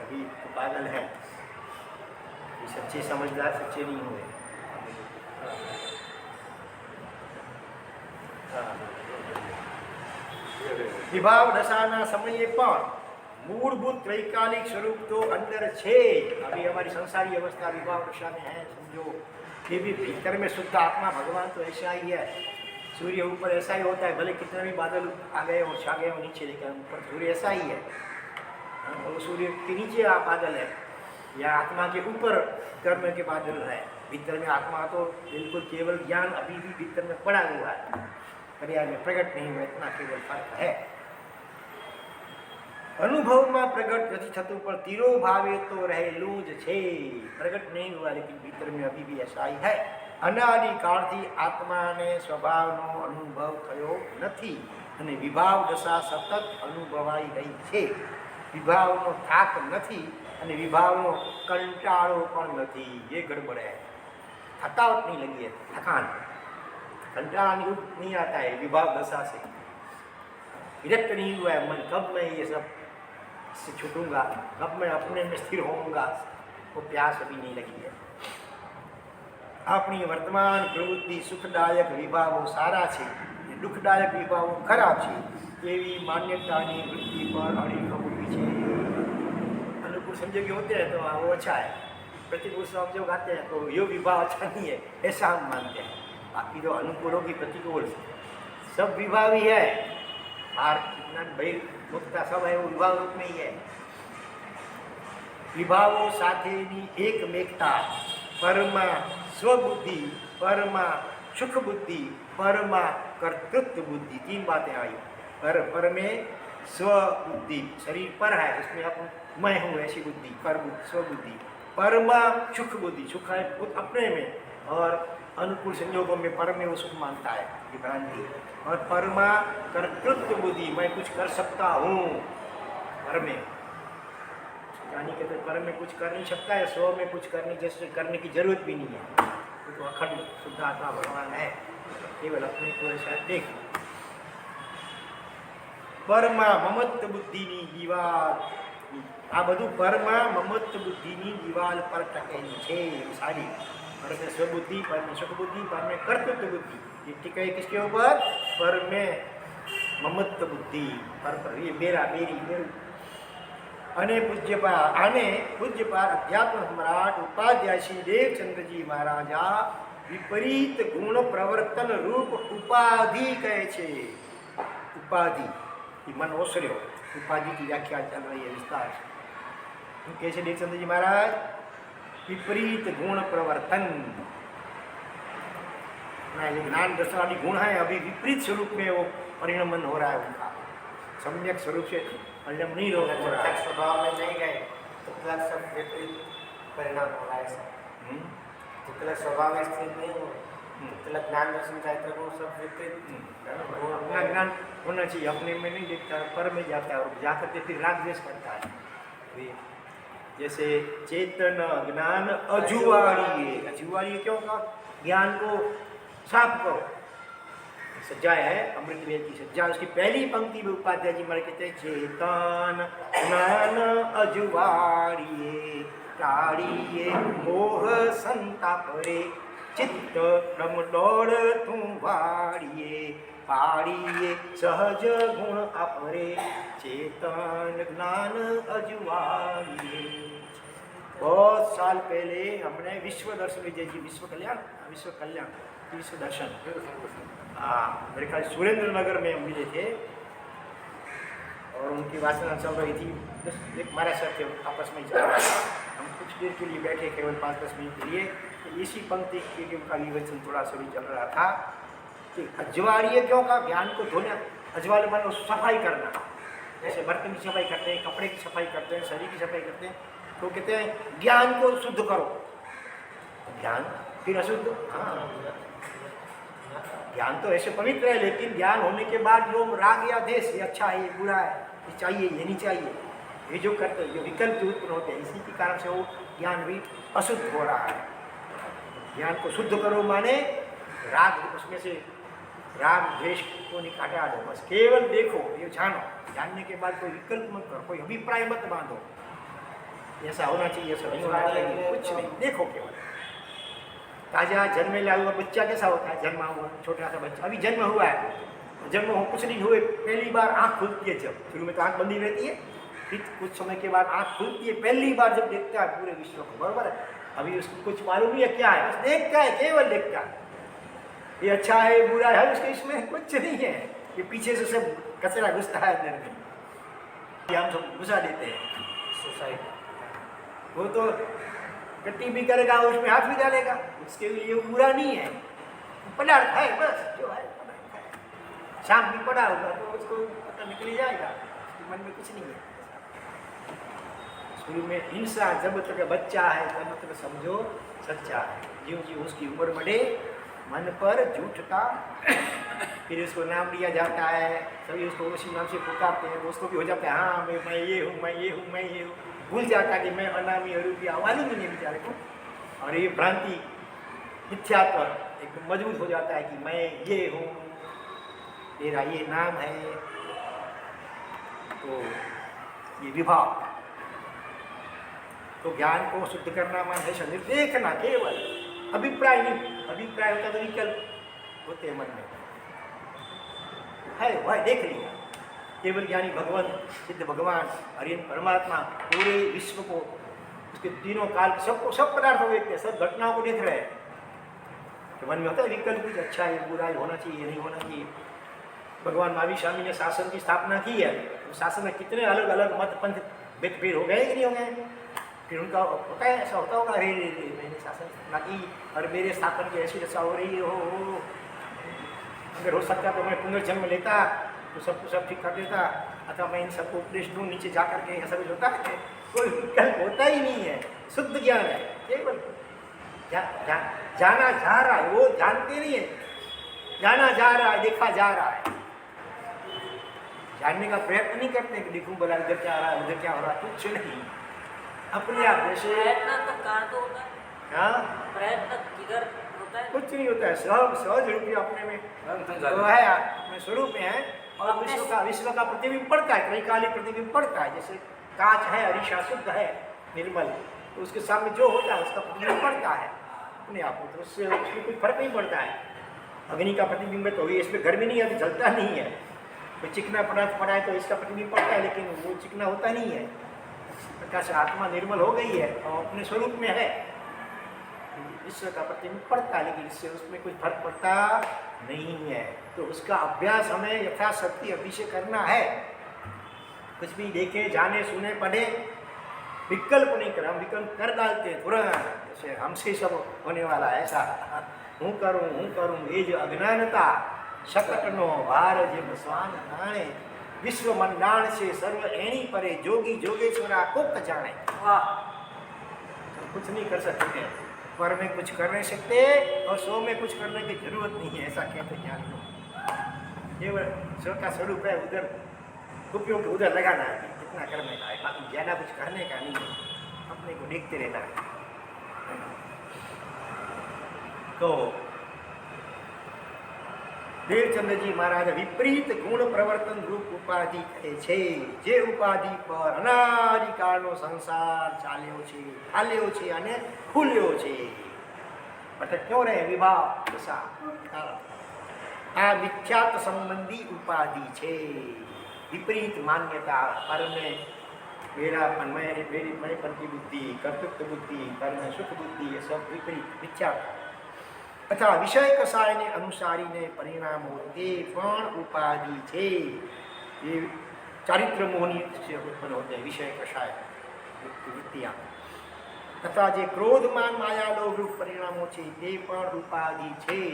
Speaker 1: अभी तो पागल है, ये सच्चे समझदार सच्चे नहीं हुए। विभाव दशाना समये पर मूलभूत त्रैकालिक स्वरूप तो अंदर छे। अभी हमारी संसारी अवस्था विभाव दशा में है, समझो ये भी भीतर में शुद्ध आत्मा भगवान तो ऐसा ही है। सूर्य ऊपर ऐसा ही होता है, भले कितने भी बादल आ गए और छा गए हो नीचे, लेकिन ऊपर सूर्य ऐसा ही है। वो सूर्य के नीचे आप बादल है, या आत्मा के ऊपर कर्म के बादल है। भीतर में आत्मा तो बिल्कुल केवल ज्ञान अभी भी भीतर में पड़ा हुआ है, पर्याय में प्रकट नहीं हुआ, इतना केवल फर्क है। अनुभव में प्रकट नहीं थतु पर तीरो भावे तो रहेलू ज छे, प्रकट नहीं हुआ लेकिन भीतर में अभी भी ऐसा ही है। अनादिकाळથી आत्माने स्वभावનો અનુભવ થયો નથી અને વિભાવ દશા સતત અનુભવાઈ રહી છે। વિભાવનો થાક નથી અને વિભાવનો કંટાળો પણ નથી, ये गड़बड़ है। थकावट नहीं लगी है, थकान कंटाळा नहीं आता है विभाव दशा से, विरक्त नहीं हुआ है मन, कब मैं ये सब से छूटूंगा, कब मैं अपने में स्थिर होऊंगा, वो प्यास अभी नहीं लगी है। अपनी वर्तमान प्रवृत्ति सुखदायक विभावों सारा है, दुखदायक विभावों खराब है, एवी मान्यतानी वृत्ति पर अड़ी खबूरी है। अनुकूल संजोग होते हैं तो वो अच्छा है, प्रतिकूल संजोग आते हैं तो ये विभाव अच्छा नहीं है, ऐसा हम मानते हैं। बाकी जो अनुकूलों की प्रतिकूल सब विभाव ही है, बाहर कितना भाई मुक्ता सब है वो विभाव रूप में ही है। વિભાવો સાથેની એકમેકતા, પરમાં સ્વબુદ્ધિ, પરમાં सुख बुद्धि, पर में कर्तृत्व बुद्धि, 3 बातें आई। पर में स्व बुद्धि, शरीर पर है उसमें आप मैं हूँ ऐसी बुद्धि, पर स्व बुद्धि। पर में सुख बुद्धि, सुख है खुद अपने में और अनुकूल संयोगों में पर में वो सुख मानता है, ये भ्रांति। और पर में कर्तृत्व बुद्धि, मैं कुछ कर सकता हूँ पर में, यानी कहते पर में कुछ कर नहीं सकता है, स्व में कुछ करने की जरूरत भी नहीं है, तो अखंड शुद्ध आत्मा भगवान है, केवल अपने को ऐसा देख। परमा ममत्व बुद्धिनी दीवाल, आ बधु परमा ममत्व बुद्धिनी दीवाल पर टकेली छे सारी। पर में स्वबुद्धि, पर में सुख बुद्धि, पर में कर्तृत्व बुद्धि, ये टिके किसके ऊपर? पर में ममत्व बुद्धि, पर ये मेरा मेरी मेरू। અને પૂજ્યપાદ અધ્યાત્મ સમ્રાટ ઉપાધ્યાય શ્રી દેવચંદ્રજી મહારાજા વિપરીત ગુણ પ્રવર્તન રૂપ ઉપાધિ કહે છે। ઉપાધિ मन ओसर्यो, उपाधि की व्याख्या चल रही है विस्तार से। कैसे देवचंद्र जी महाराज? विपरीत गुण प्रवर्तन, ये ज्ञान दर्शन आदि गुण है, अभी विपरीत स्वरूप में वो परिणमन हो रहा है उनका, सम्यक स्वरूप से परिणाम नहीं हो रहा है,
Speaker 4: स्वभाव में नहीं गए तो तुलक सब विपरीत परिणाम हो रहा है सब। तुलक स्वभाव में स्थिर नहीं हो, तुलक ज्ञान दर्शन चाहते वो सब विपरीत।
Speaker 1: अपना ज्ञान होना चाहिए, अपने में नहीं देखता, पर में जाता है और जाकर के फिर राग द्वेष करता है। जैसे चेतन ज्ञान अजुवाड़िए, अजुवाड़िए क्यों कहा? ज्ञान को साफ करो, सज्जा है अमृत वेद की सज्जा। उसकी पहली पंक्ति में उपाध्याय जी मारे कहते हैं चेतन ज्ञान अजुवाड़िए टाड़िए मोह संतापरे चित्त डमडोड़ तू वाड़िए पाड़िए सहज गुण अपरे चेतन ज्ञान अजुवाड़िए। बहुत साल पहले हमने विश्व दर्शन विजय जी, विश्व कल्याण विश्व दर्शन, हाँ मेरे ख्याल सुरेंद्र नगर में हम मिले थे और उनकी वासना चल रही थी। एक हमारा साथ आपस में चल रहा था, हम कुछ देर के लिए बैठे केवल 5-10 मिनट के लिए, तो इसी पंक्ति के उनका विवचन थोड़ा सा भी चल रहा था कि अजवाड़िए क्यों का? ज्ञान को धोना, अजवाले माने सफाई करना, जैसे बर्तन की सफाई करते हैं, कपड़े की सफाई करते हैं, शरीर की सफाई करते हैं, तो कहते हैं ज्ञान को शुद्ध करो। ज्ञान फिर अशुद्ध? हाँ, ज्ञान तो ऐसे पवित्र है, लेकिन ज्ञान होने के बाद जो राग या देश, ये अच्छा है ये बुरा है, ये चाहिए ये नहीं चाहिए, ये जो करते हैं, जो विकल्प उत्पन्न होते हैं, इसी के कारण से वो ज्ञान भी अशुद्ध हो रहा है। ज्ञान को शुद्ध करो माने राग, उसमें से राग द्वेष को निकाटा दो, बस केवल देखो, ये जानो, जानने के बाद कोई विकल्प मत करो, कोई अभिप्राय मत बांधो, ऐसा होना चाहिए, ऐसा नहीं होना चाहिए, कुछ नहीं, देखो केवल। ताजा जन्मेला हुआ बच्चा कैसा होता है? जन्मा हुआ छोटा सा बच्चा, अभी जन्म हुआ है, जन्म हो कुछ नहीं हुए, पहली बार आँख खुलती है, जब शुरू में तो आँख बंदी रहती है, फिर कुछ समय के बाद आँख खुलती है, पहली बार जब देखता है पूरे विश्व को, बराबर है, अभी उसको कुछ मालूम नहीं है क्या है, बस देखता है, केवल देखता है, ये अच्छा है बुरा है, उसके इसमें कुछ नहीं है, ये पीछे से सब कचरा घुसता है अंदर में, हम सब घुसा देते हैं सोसाइटी। वो तो गट्टी भी करेगा, उसमें हाथ भी डालेगा, उसके लिए वो बुरा नहीं है, पदार्थ है बस, जो है पदार्थ है, शाम भी पड़ा होगा तो उसको पता निकल जाएगा, उसके मन में कुछ नहीं है। शुरू में हिंसा, जब तक बच्चा है तब तक समझो सच्चा है, ज्यों ज्यों उसकी उम्र बढ़े मन पर झूठता, फिर उसको नाम लिया जाता है, सभी उसको उसी नाम से पुकारते हैं, उसको भी हो जाता है हाँ मैं ये हूँ, मैं ये हूँ, मैं ये हूँ, भूल जाता है कि मैं अनामी अरूपी मालूम नहीं है बेचारे को, और ये भ्रांति मिथ्यात्व एक मजबूत हो जाता है कि मैं ये हूँ, मेरा ये नाम है, तो ये विभाव। तो ज्ञान को शुद्ध करना मान है देखना, केवल अभिप्राय नहीं, अभिप्राय होता तो विकल्प होते हैं मन में, है वह देख लिया, केवल ज्ञानी भगवान, सिद्ध भगवान, हरियन परमात्मा पूरे विश्व को, उसके तीनों काल सबको, सब पदार्थों को देखते हैं, सब घटनाओं को देख रहे हैं, तो मन में होता है विकल्प कुछ अच्छा है बुरा होना चाहिए नहीं होना चाहिए। भगवान महावीर स्वामी ने शासन की स्थापना की है, तो शासन में कितने अलग अलग मत पंथ भेद हो गए कि नहीं हो गए? फिर उनका होता है, ऐसा होता होगा, अरे मैंने शासन ना की और मेरे स्थापन की ऐसी दशा हो रही हो, अगर हो सकता तो मैं पुनर्जन्म लेता तो सबको सब ठीक कर देता, अथवा मैं इन सबको उपदेश दूँ नीचे जा करके, ऐसा कुछ होता है? कोई विकल्प होता ही नहीं है, शुद्ध ज्ञान है केवल। जाना जा रहा है, वो जानते नहीं है, जाना जा रहा है, देखा जा रहा है, जानने का प्रयत्न नहीं करते कि देखूं भला इधर क्या हो रहा है, उधर क्या हो रहा है, कुछ नहीं, अपने आप जैसे।
Speaker 2: प्रयत्न तो कहाँ तो होता है?
Speaker 1: हाँ,
Speaker 2: प्रयत्न किधर होता है?
Speaker 1: कुछ नहीं होता है, सहज रूपी अपने में तो है, अपने स्वरूप में है। और विश्व का प्रतिबिंब पड़ता है, त्रैकालिक प्रतिबिंब पड़ता है, जैसे कांच है, अरीसा शुद्ध है, निर्मल, तो उसके सामने जो होता है उसका प्रतिबिंब पड़ता है अपने आप में, तो उससे उसमें कोई फर्क नहीं पड़ता है। अग्नि का प्रतिबिंब तो ही, इसमें गर्मी नहीं है तो जलता नहीं है, कोई चिकना पदार्थ पड़ा है तो इसका प्रतिबिंब पड़ता है, लेकिन वो चिकना होता नहीं है। प्रकाश से आत्मा निर्मल हो गई है और अपने स्वरूप में है, विश्व का प्रतिबिंब पड़ता है, लेकिन इससे उसमें कुछ फर्क पड़ता नहीं है। तो उसका अभ्यास हमें यथाशक्ति अभी से करना है। कुछ भी देखे, जाने, सुने, पढ़े, विकल्प नहीं कर, हम विकल्प कर डालते हैं तुरंत, जैसे हमसे सब होने वाला है ऐसा, हूँ करूँ, ये जो अज्ञानता शकटनो भार जे बसवान जाने, विश्व मंडाण से सर्व एणी परे, जोगी जोगेश्वरा कोक जाने।
Speaker 2: वाह,
Speaker 1: कुछ नहीं कर सकते, पर में कुछ कर नहीं सकते और सौ में कुछ करने की जरूरत नहीं है, ऐसा कहते ज्ञान लोग। केवल स्व का स्वरूप है, उधर उपयोग उधर लगाना है, जितना करने का है, बाकी ज्यादा कुछ करने का नहीं है, अपने को देखते रहना है। तो દેવચંદ્રજી મહારાજ વિપરીત ગુણ પ્રવર્તન રૂપ ઉપાધિ કહે છે, જે ઉપાધિ પર અનાદિકાળનો સંસાર ચાલ્યો છે, હાલ્યો છે અને ખુલ્યો છે, ભટક્યો રહે વિભાવ દશા, આ મિથ્યાત્વ સંબંધી ઉપાધિ છે। વિપરીત માન્યતા, પરને મેળાપન, મેળીપન की बुद्धि, कर्तृत्व बुद्धि, कर्म सुख बुद्धि, ये सब विपरीत मिथ्यात्व तथा विषय कसायने अनुसारीने परिणामो ते पण उपाधि छे। ये चारित्र मोहनी से उत्पन्न होते हैं विषय कषाय वृत्तियाँ, तथा जे क्रोध मान माया लोभ रूप परिणामों छे ते पण उपाधि छे।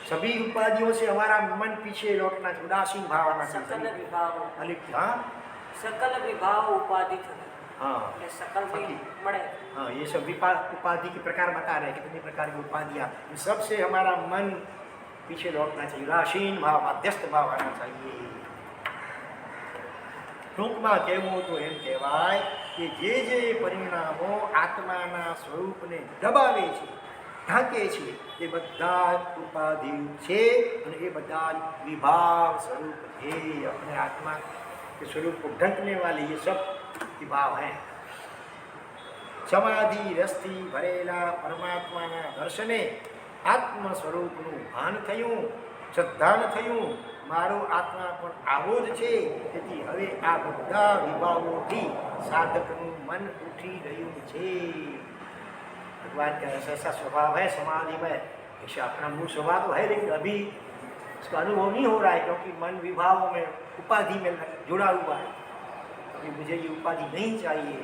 Speaker 1: सभी उपाधियों से हमारा मन पीछे लौटना, उदासीन भाव आना
Speaker 2: सकल
Speaker 1: चाहिए,
Speaker 2: विभाव,
Speaker 1: अलिप्त। हाँ
Speaker 2: सकल विभाव उपाधि थी।
Speaker 1: हाँ,
Speaker 2: ये सकल भी बड़े।
Speaker 1: हाँ, ये सब उपाधि के प्रकार बता रहे हैं, कितनी प्रकार की उपाधियाँ, इन सबसे हमारा मन पीछे लौटना चाहिए, उदासीन भाव, मध्यस्थ भाव आना चाहिए। ટૂંકમાં કહેવું તો એમ કહેવાય કે જે પરિણામો આત્માના સ્વરૂપને દબાવે છે, ઢાંકે છે, એ બધા ઉપાધિ છે અને એ બધા વિભાવ સ્વરૂપ છે। अपने आत्मा के स्वरूप को ढंकने वाले ये सब विभाव हैं। समाधि रसથી ભરેલા પરમાત્માના દર્શને આત્મ સ્વરૂપનું ભાન થયું, શ્રદ્ધાન થયું, મારો આત્મા પણ આવો જ છે, તેથી હવે આ બધા વિભાવોથી સાધકનું મન ઉઠી રહ્યું છે। भगवान का ऐसा स्वभाव है समाधि में, ऐसा अपना मूल स्वभाव तो है, लेकिन अभी इसका अनुभव नहीं हो रहा है, क्योंकि मन विभावों में, उपाधि में जुड़ा हुआ है। अभी मुझे ये उपाधि नहीं चाहिए।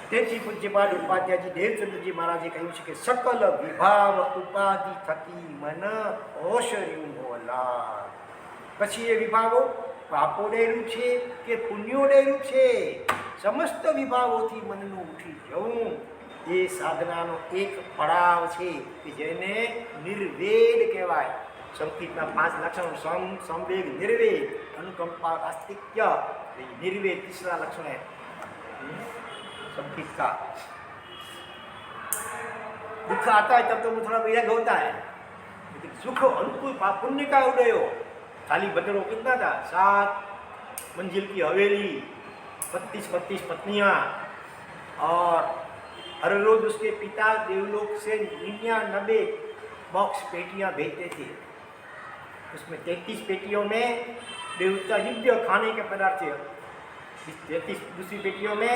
Speaker 1: તેથી પૂજ્યપાદ ઉપાધ્યાયજી દેવચંદ્રજી મહારાજે કહ્યું છે કે સકલ વિભાવ ઉપાધિ થકી મન ઓશર્યું होला। પછી એ વિભાવો પાપોડેરું છે કે પુણ્યોડેરું છે, સમસ્ત વિભાવોથી મનનું ઉઠી જવું એ સાધનાનો એક પડાવ છે કે જેને નિર્વેદ કહેવાય। સંકિતના 5 લક્ષણો સમ, સંવેગ, નિર્વેદ, अनुकंपा, आस्तिक्य, निर्वेद तीसरा लक्षण है संकित का। दुख आता है तब तो थोड़ा विरग होता है, लेकिन सुख अनुकूल पुण्य का उदय हो। खाली बदलो कितना था, 7 मंजिल की हवेली, 32 पत्नियां, और हर रोज उसके पिता देवलोक से 99 बॉक्स पेटियां भेजते थे। उसमें 33 पेटियों में देवता दिव्य खाने के पदार्थ थे, 33 दूसरी पेटियों में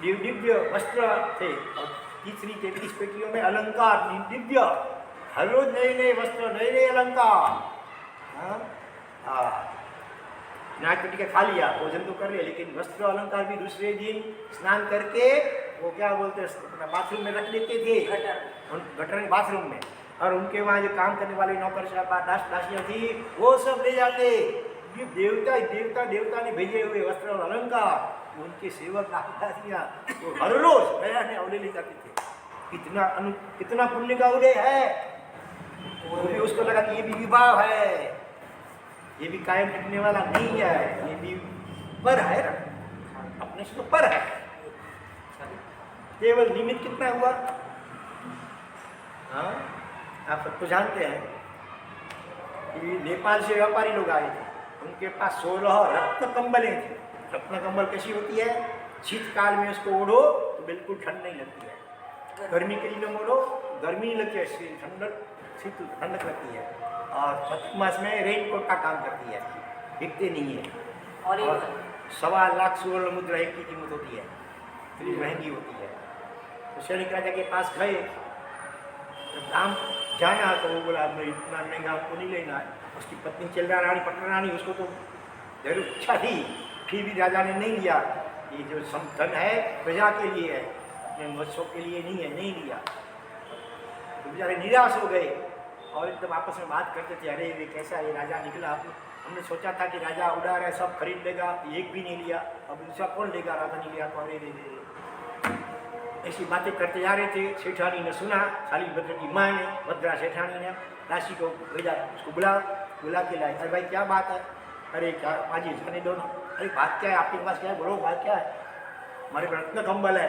Speaker 1: दिव्य वस्त्र थे, और तीसरी 33 पेटियों में अलंकार दिव्य, हर रोज नए नए वस्त्र, नए नए अलंकार। हाँ, नाच पटी के खा लिया, भोजन तो कर लिया, लेकिन वस्त्र अलंकार भी दूसरे दिन स्नान करके वो क्या बोलते हैं अपना बाथरूम में रख देते थे, गटर में, बाथरूम में। और उनके वहाँ जो काम करने वाले नौकर दासियाँ थी वो सब ले जाते। ये देवता ने भेजे हुए वस्त्र और अलंकार उनके सेवक दासियाँ वो हर रोज नया नया उन्हें ले जाते थे। कितना पुण्य का उदय है। वो भी उसको लगा कि ये भी विवाह है, ये भी कायम टिकने वाला नहीं है, ये भी पर है ना, अपने से तो पर है। केवल निमित्त कितना हुआ? हाँ, आप सब तो जानते हैं कि नेपाल से व्यापारी लोग आए थे, उनके पास 16 रत्न कंबलें थे। रत्न कंबल कैसी होती है? शीतकाल में उसको ओढ़ो तो बिल्कुल ठंड नहीं लगती है, गर्मी के दिन में ओढ़ो गर्मी नहीं लगती है, ठंडक लगती है। और चैत्र मास में रेन कोट का काम करती है, दिखते नहीं है। और 1.25 लाख स्वर्ण मुद्रा एक की कीमत होती है, इतनी महंगी होती है। तो सैनिक राजा के पास गए, दाम जाना तो वो बोला मैं इतना महंगा आपको नहीं लेना है। उसकी पत्नी चिल्ला रानी पटना रानी, उसको तो जरूर इच्छा थी, फिर भी राजा ने नहीं लिया। ये जो धन है प्रजा के लिए है, अपने मत्स्यों के लिए नहीं है, नहीं लिया। तो बेचारे निराश हो गए और एकदम आपस में बात करते थे, अरे ये कैसा ये राजा निकला, हमने सोचा था कि राजा उड़ा रहा है सब खरीद लेगा, एक भी नहीं लिया, अब दूसरा कौन लेगा, राजा नहीं लिया तो अरे रे। ऐसी बातें करते जा रहे थे। सेठानी ने सुना, शालीभद्र की माँ ने, भद्रा सेठानी ने दासी को भेजा, उसको बुला के लाए। अरे भाई क्या बात है? अरे क्या बाजी जाने दो ना। अरे बात क्या है आपके पास, क्या है बोलो, बात क्या है? हमारे पास रत्न कंबल है।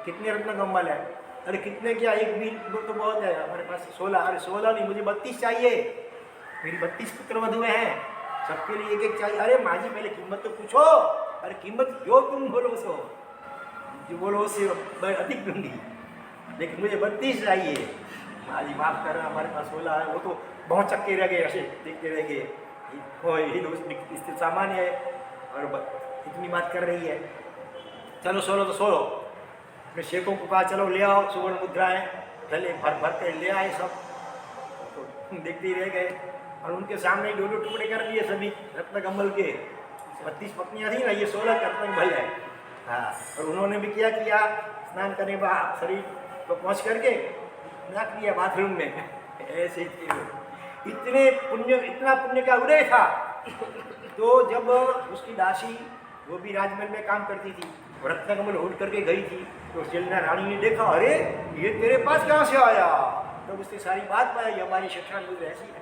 Speaker 1: कितने रत्न कंबल है? अरे कितने क्या, एक भी तो बहुत है, हमारे पास 16। अरे 16 नहीं, मुझे 32 चाहिए, मेरी 32 पुत्र वधुएं हैं, सबके लिए एक एक चाहिए। अरे माँ जी पहले कीमत तो पूछो। अरे कीमत जो तुम बोलो सो, जो बोलो उससे मैं अधिक दूंगी, लेकिन मुझे 32 चाहिए। माँ जी माफ़ कर रहा, हमारे पास 16 है। वो तो बहुत चक्के रह गए, ऐसे देखते रह गए, इससे सामान्य है और इतनी बात कर रही है। चलो 16 तो 16। अपने शेखों को कहा चलो ले आओ सुवर्ण मुद्राएं, पहले भर कर ले आए सब। तो देखते ही रह गए और उनके सामने 2 टुकड़े कर दिए सभी रत्न कमल के। 32 पत्नियाँ थी ना, ये 16 रत्न कमल है। हाँ, और उन्होंने भी क्या किया, स्नान करने बाद शरीर को पहुँच करके रख दिया बाथरूम में। ऐसे इतना पुण्य का उदय था। तो जब उसकी दासी वो भी राजमहल में काम करती थी, रत्न कमल उठ करके गई थी, तो शिलना रानी ने देखा, अरे ये तेरे पास कहाँ से आया? तो उसने सारी बात बताई, हमारी सेठानी ऐसी है।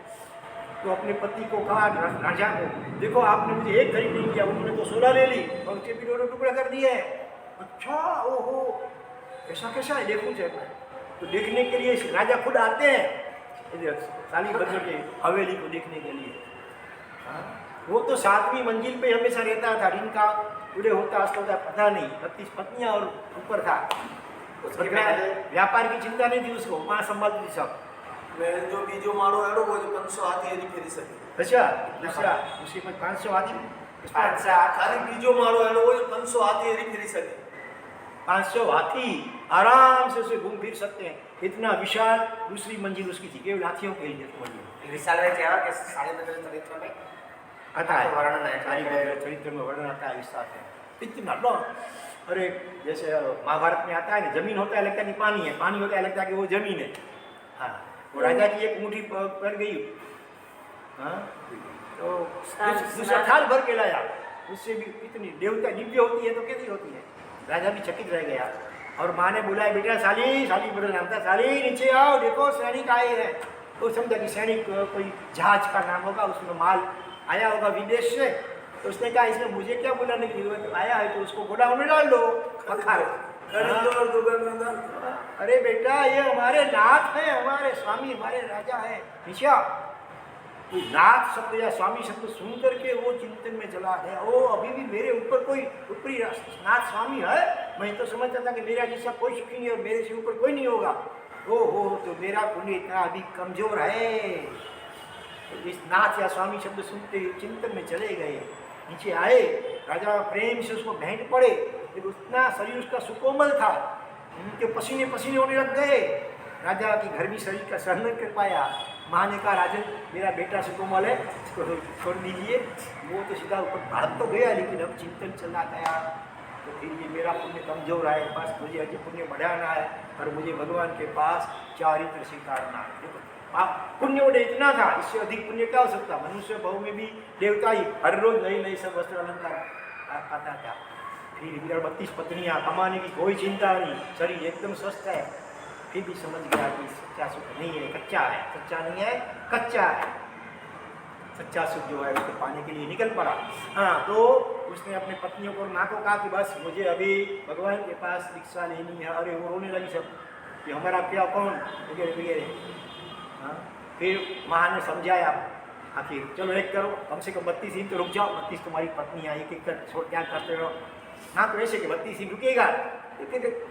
Speaker 1: तो अपने पति को कहा, राजा को, देखो आपने मुझे एक खरीद नहीं किया, उन्होंने तो 16 ले ली और उसके भी 2 टुकड़ा कर दिए। अच्छा, ओहो ऐसा कैसा है, देखूँ चाहिए। तो देखने के लिए राजा खुद आते हैं शालीभद्र के हवेली को देखने के लिए। वो तो 7वीं मंजिल पे हमेशा रहता था, दिन का उदय होता होता पता नहीं। 32 पत्नियाँ और ऊपर था। व्यापार की चिंता नहीं थी उसको, वहाँ संभालती थी सब।
Speaker 5: जो बीजो मारो एड़ो वो जो 500 हाथी हरी फेरी सके।
Speaker 1: अच्छा, दूसरा उसी में 500 हाथी,
Speaker 5: 500 खाली बीजो मारो एड़ो वो जो 500 हाथी हरी फेरी सके।
Speaker 1: 500 हाथी आराम से उसे घूम फिर सकते हैं, इतना विशाल दूसरी मंजिल उसकी थी, केवल हाथियों के लिए मंजिल।
Speaker 4: विशाल में क्या कि शालीभद्र चरित्र में
Speaker 1: आता है,
Speaker 4: वर्णन है,
Speaker 1: शालीभद्र चरित्र में वर्णन आता है विस्तार से। इतना लो, अरे जैसे महाभारत में आता है ना, जमीन होता है लगता है कि पानी है, पानी होता है लगता है कि वो जमीन है। हाँ, वो राजा की एक मुट्ठी पड़ गई। हाँ, तो दूसरा थाल भर के लाया, उससे भी इतनी देवता दिव्य होती है तो कैसी होती है। राजा भी चकित रह गया और माँ ने बुलाया, बेटा शालीभद्र नाम था, शाली नीचे आओ, देखो सैनिक आए हैं। वो समझा कि सैनिक कोई जहाज का नाम होगा, उसमें माल आया होगा विदेश से। तो उसने कहा इसमें मुझे क्या बुलाने की जरूरत, आया है तो उसको गोदाम में डाल दो, अरे बेटा ये हमारे नाथ हैं, हमारे स्वामी, हमारे राजा हैं। निशा नाथ शब्द या स्वामी शब्द सुन करके वो चिंतन में चला गया। ओ अभी भी मेरे ऊपर कोई ऊपरी नाथ स्वामी है, मैं तो समझता था कि मेरा जैसा कोई सुखी नहीं और मेरे से ऊपर कोई नहीं होगा। ओहो, तो मेरा पुण्य इतना अभी कमजोर है। तो इस नाथ या स्वामी शब्द सुनते ही चिंतन में चले गए। नीचे आए, राजा प्रेम से उसको भेंट पड़े, जब उतना शरीर उसका सुकोमल था, उनके पसीने पसीने होने लग गए। राजा की घर भी शरीर का सहन कर पाया। माँ ने कहा, राजन मेरा बेटा सुकोमल है, इसको छोड़ दीजिए। वो तो सीधा ऊपर भाग तो गया, लेकिन अब चिंतन चला गया तो फिर ये मेरा पुण्य कमजोर है, बस मुझे अभी पुण्य बढ़ाना है और मुझे भगवान के पास चारित्र स्वीकारना है। देखो आप पुण्य उन्हें इतना था, इससे अधिक पुण्य क्या हो सकता। मनुष्य भाव में भी देवता ही हर रोज नई नई सब वस्त्र अलंकार खाता था। फिर 32 पत्नियां, कमाने की कोई चिंता नहीं, शरीर एकदम स्वस्थ है। फिर भी समझ गया कि सच्चा सुख नहीं है, कच्चा है। सच्चा नहीं है, कच्चा है। सच्चा सुख जो है उसको पाने के लिए निकल पड़ा। हाँ, तो उसने अपनी पत्नियों को माँ को कहा कि बस मुझे अभी भगवान के पास दीक्षा लेनी है। अरे वो रोने लगी सब कि हमारा क्या कौन वगैरह वगैरह। हाँ, फिर माँ ने समझाया आखिर चलो एक करो, कम से कम 32 दिन तो रुक जाओ। 32 तुम्हारी पत्नियाँ एक एक कर छोड़ क्या करते हो। हाँ, तो ऐसे कि 32 दिन रुकेगा,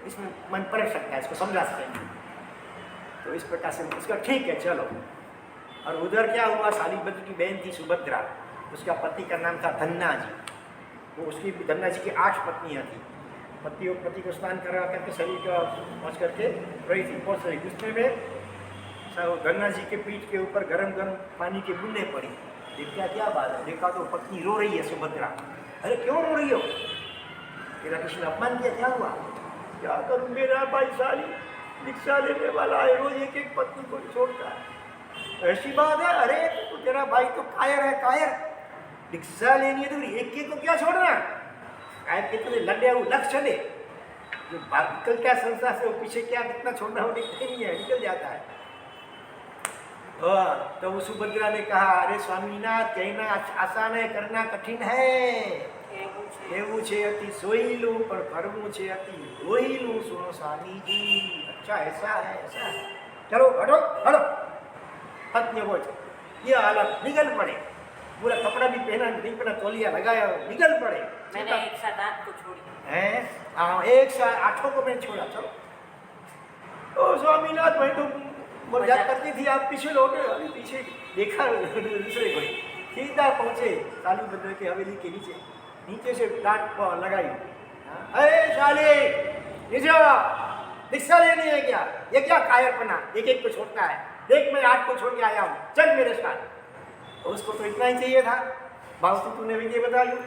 Speaker 1: इसमें मन पड़ सकता है, इसको समझा सकते। तो इस प्रकार से उसका ठीक है चलो। और उधर क्या हुआ, शालीभद्र की बहन थी सुभद्रा, उसका पति का नाम था धन्ना जी। वो उसकी धन्ना जी की 8 पत्नियाँ थी। पति को स्नान करा करके शरीर का पहुँच करके रही थी, पहुँच रही। गुस्से में धन्ना जी के पीठ के ऊपर गरम गरम पानी की बूंदें पड़ी। देखा क्या बात है, देखा तो पत्नी रो रही है सुभद्रा। अरे क्यों रो रही हो, तेरा किसी ने अपमान किया, क्या हुआ। क्या करूं, मेरा भाई साली दीक्षा लेने वाला है, रोज एक एक पत्नी को छोड़ता है। ऐसी बात है, अरे तो तेरा भाई तो कायर है, कायर। दीक्षा लेनी है तो एक एक को क्या छोड़ना, कायर कितने लड़े वो लक्ष्य चले जो निकल क्या संसार से, वो पीछे क्या कितना छोड़ना हो दिखते नहीं है, निकल जाता है। तो वो सुभद्रा ने कहा अरे स्वामीनाथ, कहना आसान है, करना कठिन है। એવું છે અતિ સોઈ લૂં પણ કરવું છે અતિ રોઈ લૂં, સુનો स्वामी जी। अच्छा ऐसा है, ऐसा है। चलो हटो हटो, पत्नी बोझ ये हालत, निकल पड़े। पूरा कपड़ा भी पहना नहीं पहना, तौलिया लगाया, निकल पड़े।
Speaker 2: मैंने एक साथ 8 को छोड़ी
Speaker 1: हैं, हाँ एक साथ 8 को मैंने छोड़ा। चलो ओ स्वामीनाथ, मैं तो मजाक करती थी, आप पीछे लौटे। अभी पीछे देखा दूसरे को, सीधा पहुंचे शालीभद्र की हवेली के नीचे से डांट लगाई। अरे शाली नीचे दीक्षा लेनी है क्या, ये क्या कायरपना, एक एक को छोड़ता है। देख मैं 8 को छोड़ के आया हूँ, चल मेरे साथ। उसको तो इतना ही चाहिए था, बाबू तूने भी ये बता दी।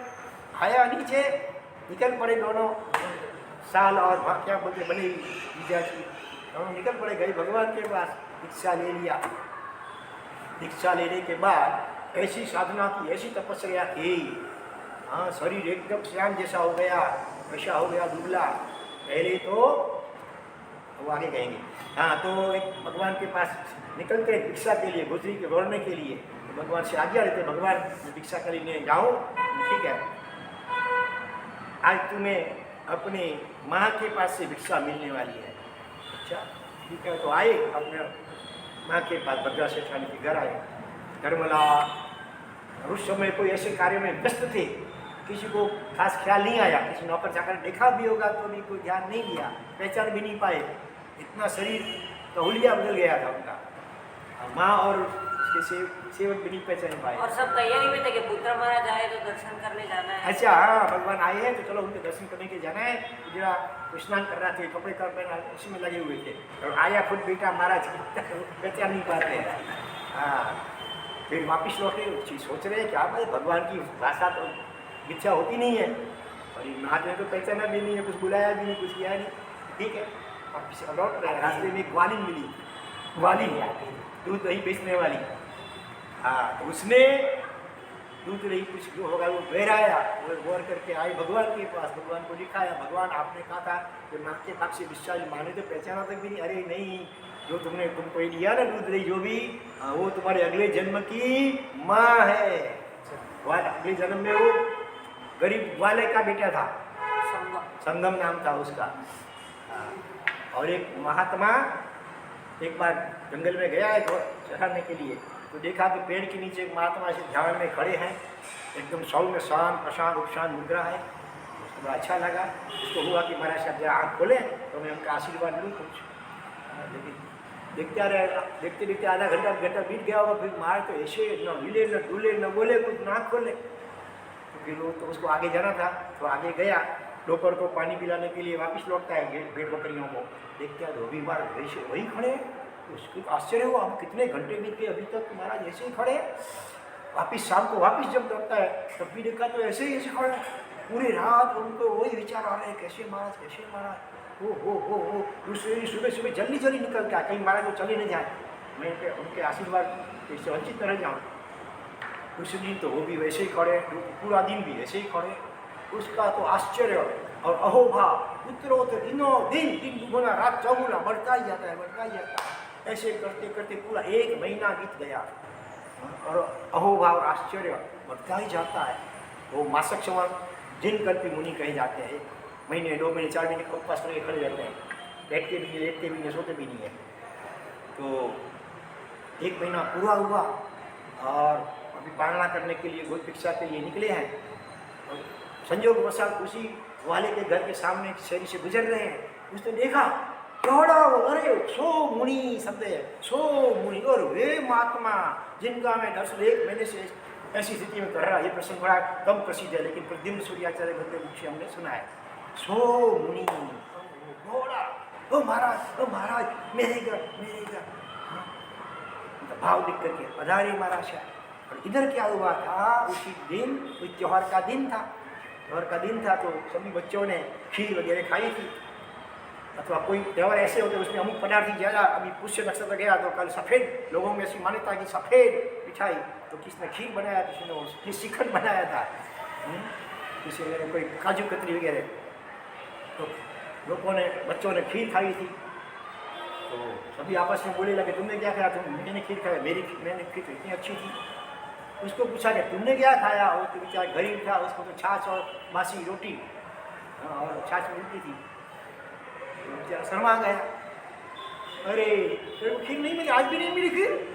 Speaker 1: आया नीचे, निकल पड़े दोनों, साल और क्या बोलते बने जीजा जी, दोनों निकल पड़े, गए भगवान के पास, दीक्षा ले लिया। दीक्षा लेने के बाद ऐसी साधना की, ऐसी तपस्या की, हाँ शरीर एकदम श्याम जैसा हो गया, वैसा हो गया दुबला। पहले तो वो आगे कहेंगे। हाँ, तो एक भगवान के पास निकलते दीक्षा के लिए, गुजरी के दौड़ने के लिए, तो भगवान से आज्ञा लेते, भगवान मैं दीक्षा के लिए जाऊँ, ठीक है आज तुम्हें अपनी माँ के पास से भिक्षा मिलने वाली है। अच्छा ठीक है, तो आए अपने माँ के पास, भद्रा सेठानी के घर आए। धर्मला उस समय कोई ऐसे कार्य में व्यस्त थे, किसी को खास ख्याल नहीं आया, किसी नौकर चाकर देखा भी होगा तो भी कोई ध्यान नहीं दिया, पहचान भी नहीं पाए। इतना शरीर तो हुलिया बदल गया था उनका। माँ और उसके सेवक भी नहीं पहचान पाए।
Speaker 2: और सब तैयारी में थे कि पुत्र महाराज आए तो दर्शन करने जाना है।
Speaker 1: अच्छा हाँ, भगवान आए हैं तो चलो उनके दर्शन करने के जाना है। जरा स्नान कर रहा थे, कपड़े कर पहना, उसी में लगे हुए थे। और आया खुद बेटा महाराज, पहचान नहीं पाते। हाँ, फिर वापिस लौटे, सोच रहे हैं क्या भाई भगवान की भाषा तो मिथ्या होती नहीं है, और महाराज ने तो पहचाना भी नहीं है, कुछ बुलाया भी नहीं, कुछ किया नहीं। ठीक है, वापिस लौट रहे, रास्ते में एक ग्वालिन मिली, ग्वालिन दूध दही बेचने वाली। हाँ, तो उसने दूध दही कुछ जो होगा वो बहराया, वो गौर करके आई भगवान के पास, भगवान को दिखाया। भगवान आपने कहा था कि माँ के पास से विश्वास, माने तो पहचाना तक भी नहीं। अरे नहीं, जो तुमको ये दिया ना दूध दही जो भी, वो तुम्हारे अगले जन्म की माँ है। अगले जन्म में वो गरीब वाले का बेटा था, संगम नाम था उसका। और एक महात्मा एक बार जंगल में गया है चढ़ाने के लिए, तो देखा कि पेड़ के नीचे एक महात्मा से ध्यान में खड़े हैं, एकदम सौम्य शांत प्रशांत उपशांत मुद्रा है। उसको बड़ा अच्छा लगा। उसको हुआ कि महाराज साहब जरा आँख खोले तो मैं उनका आशीर्वाद लूँ कुछ। लेकिन देखते देखते आधा घंटा बीत गया होगा। फिर महाराज तो ऐसे न हिले न डूले न बोले, कुछ ना खोले। तो फिर वो तो उसको आगे जाना था, तो आगे गया। दोपहर को पानी पिलाने के लिए वापस लौटता है भेड़ बकरियों को, देखते हैं धोबी बार वैसे वही खड़े। उसको आश्चर्य हुआ, हम कितने घंटे बीत गए अभी तक महाराज ऐसे ही खड़े। वापिस शाम को वापिस जब लौटता है तब भी देखा तो ऐसे ही ऐसे खड़ा है। पूरी रात उनको वही विचार आ रहे हैं, कैसे महाराज हो। दूसरे दिन सुबह सुबह जल्दी जल्दी निकल के आए, कहीं महाराज वो चले नहीं जाए, मैं उनके आशीर्वाद से वंचित न रह जाऊँ। दूसरे दिन तो वो भी वैसे ही खड़े, पूरा दिन भी ऐसे ही खड़े। उसका तो आश्चर्य और अहोभाव उत्तरोत्तर दिनों दिन दुगुना रात चौगुना बढ़ता ही जाता है। ऐसे करते करते पूरा 1 महीना बीत गया और अहोभाव और आश्चर्य बढ़ता ही जाता है। वो मासक संवत जिन कल्पी मुनि कहे जाते हैं। महीने 2 महीने 4 महीने उपवास करके खड़े रहते हैं, बैठते भी नहीं, लेटते भी नहीं, सोते भी नहीं है। तो 1 महीना पूरा हुआ और अभी पालना करने के लिए, गोद भिक्षा के लिए निकले हैं। और संजोग वसात उसी वाले के घर के सामने शहरी से गुजर रहे हैं। उसने देखा चौड़ा वो, अरे 100 मुनि शब्द है, 100 मुनि और वे महात्मा जिनका मैं दर्शन 1 महीने से ऐसी स्थिति में कर रहा। ये प्रसंग बड़ा कम प्रसिद्ध है, लेकिन प्रद्युम्न सूर्याचार्य भद्र मुख से हमने सुना है। 100 मुनि घोड़ा, ओ महाराज मेरे घर। भाव दिख करके पधारे महाराज। और इधर क्या हुआ था, उसी दिन उस त्योहार का दिन था तो सभी बच्चों ने खीर वगैरह खाई थी। अथवा कोई त्यौहार ऐसे होते उसमें अमुक पदार्थ ही ज़्यादा, अभी पुष्य नक्षत्र गया तो कल सफ़ेद, लोगों में ऐसी मान्यता कि सफ़ेद मिठाई, तो किसने खीर बनाया, किसी ने श्रीखंड बनाया था, किसी ने कोई काजू कतरी वगैरह। तो लोगों ने, बच्चों ने खीर खाई थी। तो सभी आपस में बोले लगे, तुमने क्या खाया? मैंने खीर खाया, मैंने खीर तो इतनी अच्छी थी। उसको पूछा कि तुमने क्या खाया? वो तो बेचारा गरीब था, उसको तो छाछ और बासी रोटी और छाछ मिलती थी। तो बेचारा शर्मा गया, अरे तेरे को खीर नहीं मिली, आज भी नहीं मिली खीर।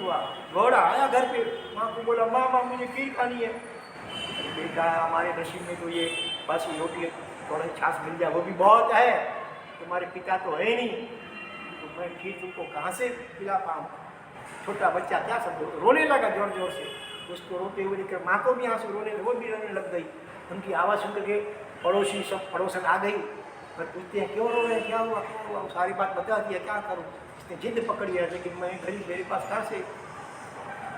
Speaker 1: हुआ घोड़ा आया घर पे, माँ को बोला, माँ मुझे खीर खानी है। अरे बेटा, हमारे नसीब में तो ये बासी रोटी थोड़ा छाछ मिल जाए वो भी बहुत है, तुम्हारे पिता तो है नहीं, तो मैं खीर तुमको कहाँ से खिला पाऊँ? छोटा बच्चा क्या समझो, तो रोने लगा जोर जोर से। उसको रोते हुए देखकर माँ को भी आंसू रोने, वो भी रोने लग गई। उनकी आवाज़ सुन करके पड़ोसी सब पड़ोसन आ गई और पूछते हैं क्यों रो रहे हैं, क्या हुआ? वो सारी बात बता दिया, क्या करूँ? इसने जिद पकड़ी है, लेकिन मैं गरीब, मेरे पास कहाँ से?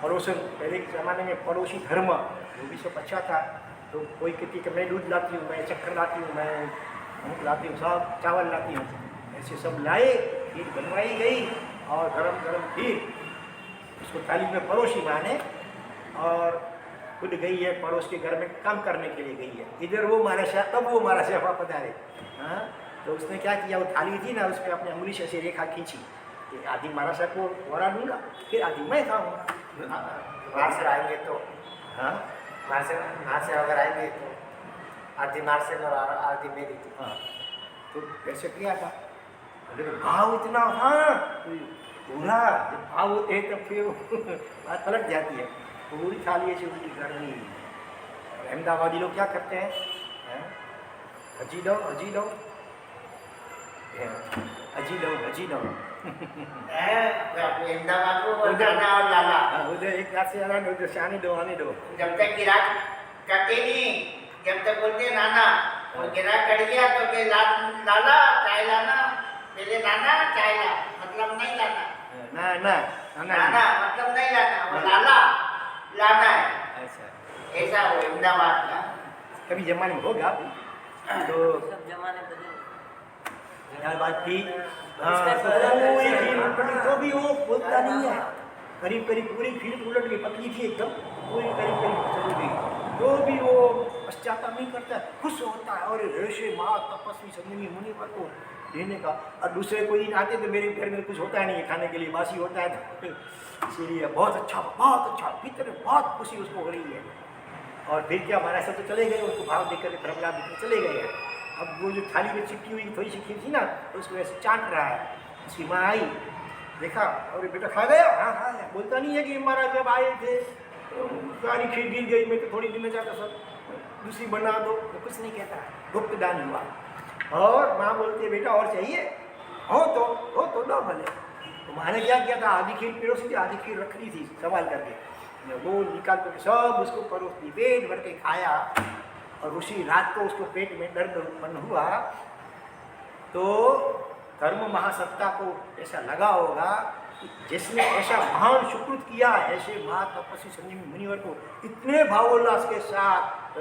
Speaker 1: पड़ोसन, पहले के ज़माने में पड़ोसी धर्म वो भी सब अच्छा था। तो कोई कहती कि मैं दूध लाती हूँ, मैं शक्कर लाती हूँ, मैं अमुक लाती हूँ, सब चावल लाती हूँ। ऐसे सब लाए, खीर बनवाई गई और गरम गरम खीर उसको थाली में परोसी माँ ने, और खुद गई है पड़ोस के घर में काम करने के लिए गई है। इधर वो महाराज, तब वो महाराज वहाँ पधारे। हाँ, तो उसने क्या किया, वो थाली थी ना, उस पर अपनी उंगली से ऐसी रेखा खींची कि आधी महाराज को वरा दूंगा, फिर आधी मैं खाऊंगा।
Speaker 4: बाहर से आएंगे तो,
Speaker 1: हाँ,
Speaker 4: बाहर से अगर आएंगे तो आधी मार से और आधी मेरी थी।
Speaker 1: हाँ, तो कैसे किया था? लेकिन भाव इतना था पूरा, जब भाव होते हैं तब फिर बात पलट जाती है। पूरी थाली ऐसी उल्टी करनी। अहमदाबादी लोग क्या करते हैं, अजी दो अजी दो अजी दो अजी दो।
Speaker 4: अहमदाबाद को नाना और लाला,
Speaker 1: उधर एक हाथ से आने, उधर से आने दो।
Speaker 4: जब तक गिराक करते नहीं, जब तक बोलते नाना, और गिराक कट गया तो के लाला चाय लाना, पहले नाना चाय ला, मतलब नहीं लाना,
Speaker 1: ना
Speaker 4: मतलब नहीं लाना, वो लाला लाना है। ऐसा हो अहमदाबाद का
Speaker 1: कभी जमाने में होगा। तो
Speaker 2: सब जमाने बदले।
Speaker 1: यार बात थी, तो भी वो बोलता नहीं है। करीब पूरी खीर उलट गई, पतली थी एकदम, पूरी करीब चली गई, तो भी वो पश्चाताप नहीं करता, खुश होता है। और ऋषि माँ तपस्वी संयमी मुनि पर को देने का। और दूसरे कोई दिन आते तो मेरे घर में कुछ होता है नहीं खाने के लिए, बासी होता है, तो इसीलिए बहुत अच्छा भीतर बहुत खुशी उसको हो रही है। और फिर क्या, हमारा सब तो चले गए, उसको भाव देख कर भ्रमला देकर चले गए हैं। अब वो जो थाली में चिपकी हुई थोड़ी सी खीर थी ना, तो उसको ऐसे चाट रहा है। उसकी माँ आई, देखा, और बेटा खा गया? हाँ, बोलता नहीं है कि महाराज जब आए थे तो सारी खीर गिर गई, मैं तो थोड़ी दिन में जाता सब दूसरी बना दो, तो कुछ नहीं कहता, गुप्त दान हुआ। और माँ बोलती है बेटा और चाहिए? हो तो दो भले। तो माँ ने क्या किया था, आधी खीर परोसी थी, आधी खीर रख ली थी संभाल करके, वो निकाल कर सब उसको परोस दी, पेट भर के खाया। और उसी रात को उसको पेट में दर्द उत्पन्न हुआ। तो धर्म महासत्ता को ऐसा लगा होगा जिसने ऐसा महान सुकृत किया, ऐसे महान तपस्वी संजीवी मुनिवर को इतने भावोल्लास के साथ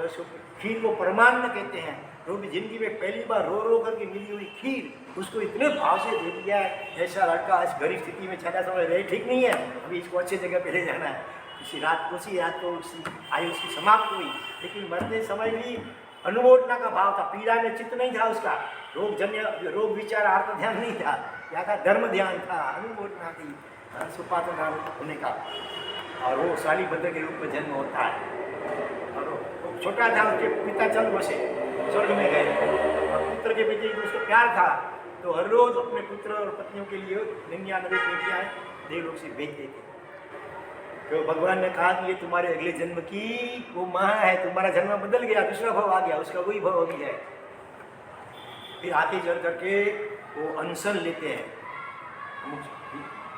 Speaker 1: खीर को परमान्न कहते हैं, जो भी जिंदगी में पहली बार रो रो करके मिली हुई खीर उसको इतने भाव से दे दिया है। ऐसा लड़का इस गरीब स्थिति में ज़्यादा समय रहे ठीक नहीं है, अभी इसको अच्छी जगह पे ले जाना है। उसी रात को उसकी आयु उसकी समाप्त हुई, लेकिन मरते समय भी अनुमोदना का भाव था, पीड़ा में चित्त नहीं था उसका, रोग विचार आर्थ ध्यान नहीं था, क्या था धर्म ध्यान था, अनुमोदना थी सुपातनाम होने का। और वो शालीभद्र के रूप में जन्म होता है। और वो छोटा था, उसके पिता चल बसे स्वर्ग में गए, और पुत्र के प्रति उसको प्यार था, तो हर रोज अपने पुत्र और पत्नियों के लिए 99 बेटियाँ देवलोक से भेज देते। तो भगवान ने कहा कि ये तुम्हारे अगले जन्म की वो माँ है, तुम्हारा जन्म बदल गया, दूसरा भाव आ गया, उसका वही भाव अभी है। फिर आगे चल करके वो अनशन लेते हैं,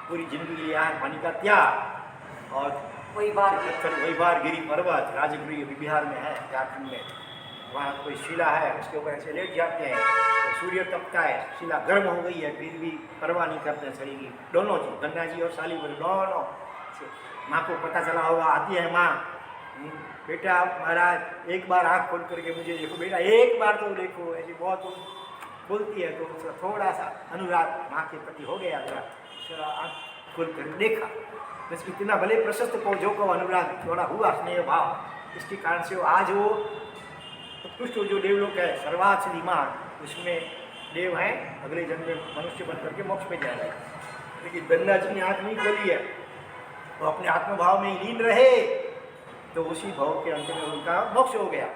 Speaker 1: पूरी जिंदगी के लिए आहार पानी का त्याग, और वही बार गिरी पर्वत राजगृह बिहार में है, झारखंड में, वहाँ कोई शिला है, उसके ऊपर ऐसे लेट जाते हैं, तो सूर्य तपता है, शिला गर्म हो गई है, फिर भी परवाह नहीं करते हैं शरीर की। दोनों जी, गंगा जी और शालीभद्र दोनों। माँ को पता चला होगा, आती है माँ, बेटा महाराज एक बार आँख खोल करके मुझे देखो, बेटा एक बार तो देखो, ऐसी बहुत बोलती है। तो उसका थोड़ा सा अनुराग माँ के प्रति हो गया, जरा आँख खोल कर देखा, बस इतना भले प्रशस्त पौधों को अनुराग थोड़ा हुआ, स्नेह भाव, इसके कारण से आज वो उत्कृष्ट जो देवलोक है सर्वात श्रीमान, उसमें देव हैं, अगले जन्म में मनुष्य बन करके मोक्ष में जा रहे हैं। लेकिन गंगा जी ने आँख नहीं खोली है, वो अपने आत्मभाव में लीन रहे, तो उसी भाव के अंत में उनका मोक्ष हो गया।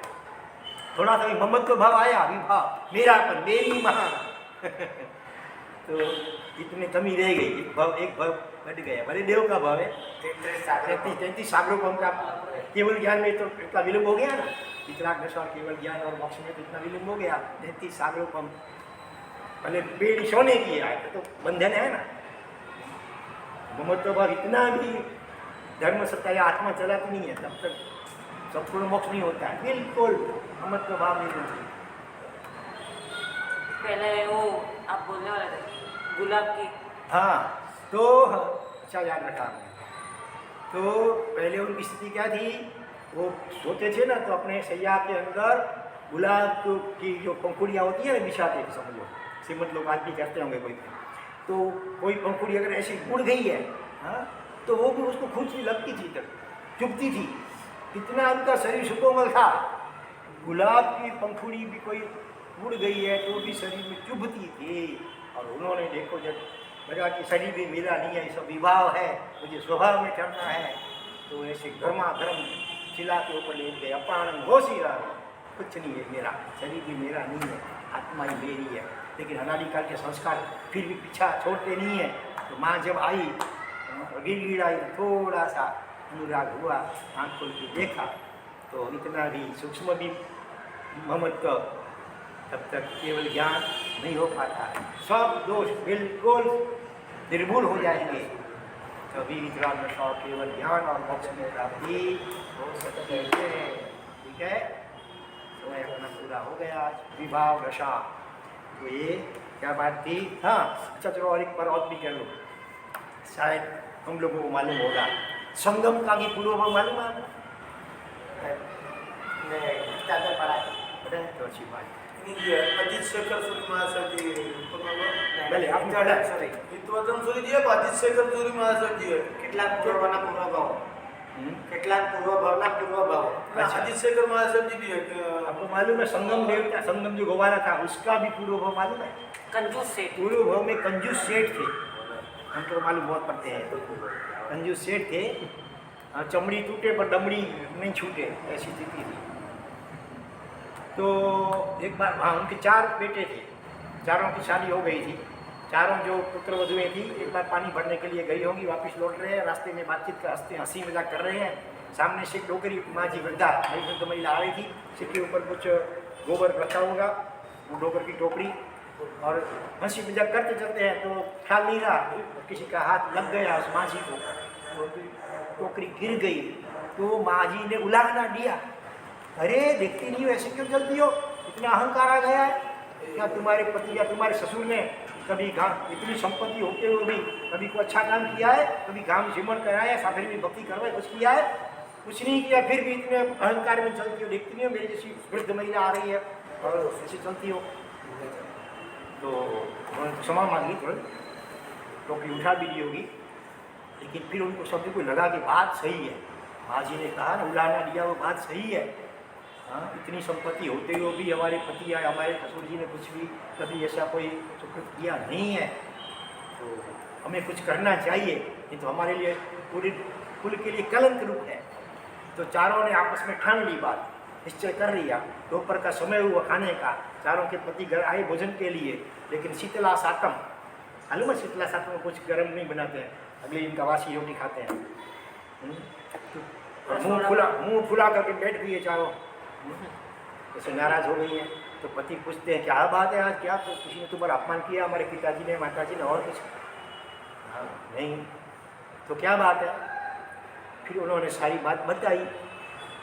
Speaker 1: थोड़ा सा ममत्व भाव आया, विभाव, मेरापन, मेरी माँ तो इतनी कमी रह गई, एक भाव बढ़ गया। भले देव का भाव है 33 सागरों को उनका केवल ज्ञान में तो इतना विलम्ब हो गया ना, वितराग दशा और केवल ज्ञान और मोक्ष में तो इतना विलम्ब हो गया। 33 सागरों को हम भले पेड़ सोने की आए तो बंधन है ना, ममत्व भाव इतना भी धर्म सत्ता या आत्मा चलाती नहीं है, तब तक संपूर्ण मोक्ष नहीं होता है। बिल्कुल ममत्व भाव नहीं होती।
Speaker 2: पहले वो आप बोलने वाले थे गुलाब की,
Speaker 1: हाँ, तो अच्छा याद रखा आपने। तो पहले उनकी स्थिति क्या थी, वो सोते थे ना, तो अपने सैया के अंदर गुलाब की जो पंखुड़ियाँ होती है ना, बिछाते थे, समझो श्रीमंत लोग आज भी करते होंगे कोई, तो कोई पंखुड़ी अगर ऐसी उड़ गई है, हाँ, तो वो भी उसको खुद सी लगती थी, तक चुभती थी, इतना उनका शरीर सुकोमल था। गुलाब की पंखुड़ी भी कोई उड़ गई है तो भी शरीर में चुभती थी। और उन्होंने देखो जब लगा कि शरीर भी मेरा नहीं है, ये सब विभाव है, मुझे स्वभाव में करना है, तो ऐसे गर्मा गर्म शिला के ऊपर लेट गए, अपान होश ही रहा, कुछ नहीं है मेरा, शरीर भी मेरा नहीं है, आत्मा ही मेरी है। लेकिन अनादिकाल के संस्कार फिर भी पीछा छोड़ते नहीं है। तो माँ जब आई, गिड़गिड़ाई, थोड़ा सा अनुराग हुआ, आँख खोल के देखा, तो इतना भी सूक्ष्म भी ममत्व, तब तक केवल ज्ञान नहीं हो पाता है, सब दोष बिल्कुल निर्मूल हो जाएंगे, तभी वितराग दशा केवल ज्ञान और मोक्ष में प्राप्ति हो सकती है। ठीक है, समय अपना पूरा हो गया, विभाव दशा। तो ये क्या बात थी? हाँ, अच्छा चलो और एक बार और भी कर लो, शायद हम लोगों को मालूम होगा। संगम का भी पूर्व मालूम है आपको? तो अच्छी बात।
Speaker 5: अजित शेखर सूरी महाराज जी
Speaker 1: भले आप पढ़ा सही।
Speaker 5: हितवर्धन सूरी जी है, अजित शेखर सूरी महाराज जी है।
Speaker 4: કેટલાક પૂર્વના પૂર્વભાવ, કેટલાક પૂર્વભાવના પૂર્વભાવ।
Speaker 1: अच्छा।
Speaker 5: अजित शेखर महाराज जी भी है।
Speaker 1: आपको मालूम है संगम देवता, संगम जो गोवाला था, उसका भी पूर्व भाव मालूम है?
Speaker 2: कंजूस सेठ,
Speaker 1: पूर्व भाव में कंजूस सेठ थे, हम तो मालूम बहुत पड़ते हैं। कंजूस सेठ थे, चमड़ी टूटे पर दमड़ी नहीं छूटे, ऐसी स्थिति थी। तो एक बार हाँ, उनके 4 बेटे थे, चारों की शादी हो गई थी, चारों जो पुत्र वधुएं थी, एक बार पानी भरने के लिए गई होंगी, वापस लौट रहे हैं, रास्ते में बातचीत कर हंसी मजाक कर रहे हैं, सामने से एक डोकरी माँ जी वृद्धा वृद्ध महिला आ रही थी, सिर के ऊपर कुछ गोबर रखा होगा, वो डोकर की टोकरी, और हंसी मजाक करते चलते हैं, तो ख्याल नहीं रहा, किसी का हाथ लग गया उस माँ जी को, तो टोकरी गिर गई, तो माँ जी ने उलाहना दिया, अरे देखती नहीं हो, ऐसे क्यों चलती हो, इतना अहंकार आ गया है क्या तुम्हारे पति या तुम्हारे ससुर ने कभी गांव इतनी संपत्ति होते हुए भी कभी कोई अच्छा काम किया है, कभी गांव जीवन कराया, साफरी में भक्ति करवाए, कुछ किया है? कुछ नहीं किया, फिर भी इतने अहंकार में चलती हो। देखती नहीं हो मेरी जैसी वृद्ध महिला आ रही है और ऐसे चलती हो, तो क्षमा मांगी थोड़ी, टोकरी उठा भी दी होगी, लेकिन फिर उनको सभी को लगा कि बात सही है। माँ जी ने कहा ना, उलाहना दिया, वो बात सही है। हाँ, इतनी संपत्ति होते हुए भी हमारे पति या हमारे ससुर जी ने कुछ भी कभी ऐसा कोई सुकृत किया नहीं है, तो हमें कुछ करना चाहिए, नहीं तो हमारे लिए पूरे कुल के लिए कलंक रूप है। तो चारों ने आपस में ठान ली बात, निश्चय कर लिया। दोपहर का समय हुआ खाने का, चारों के पति घर आए भोजन के लिए, लेकिन शीतला सातम, मालूम है शीतला सातम में कुछ गर्म नहीं बनाते हैं, अगले दिन का वासी रोटी खाते हैं। और मुंह फुला करके बैठ गई है चारों, जैसे नाराज हो गई है। तो पति पूछते हैं क्या बात है आज, क्या तो किसी ने तुम्हारा अपमान किया, हमारे पिताजी ने, माताजी ने, और कुछ? हाँ, नहीं। तो क्या बात है? फिर उन्होंने सारी बात बताई।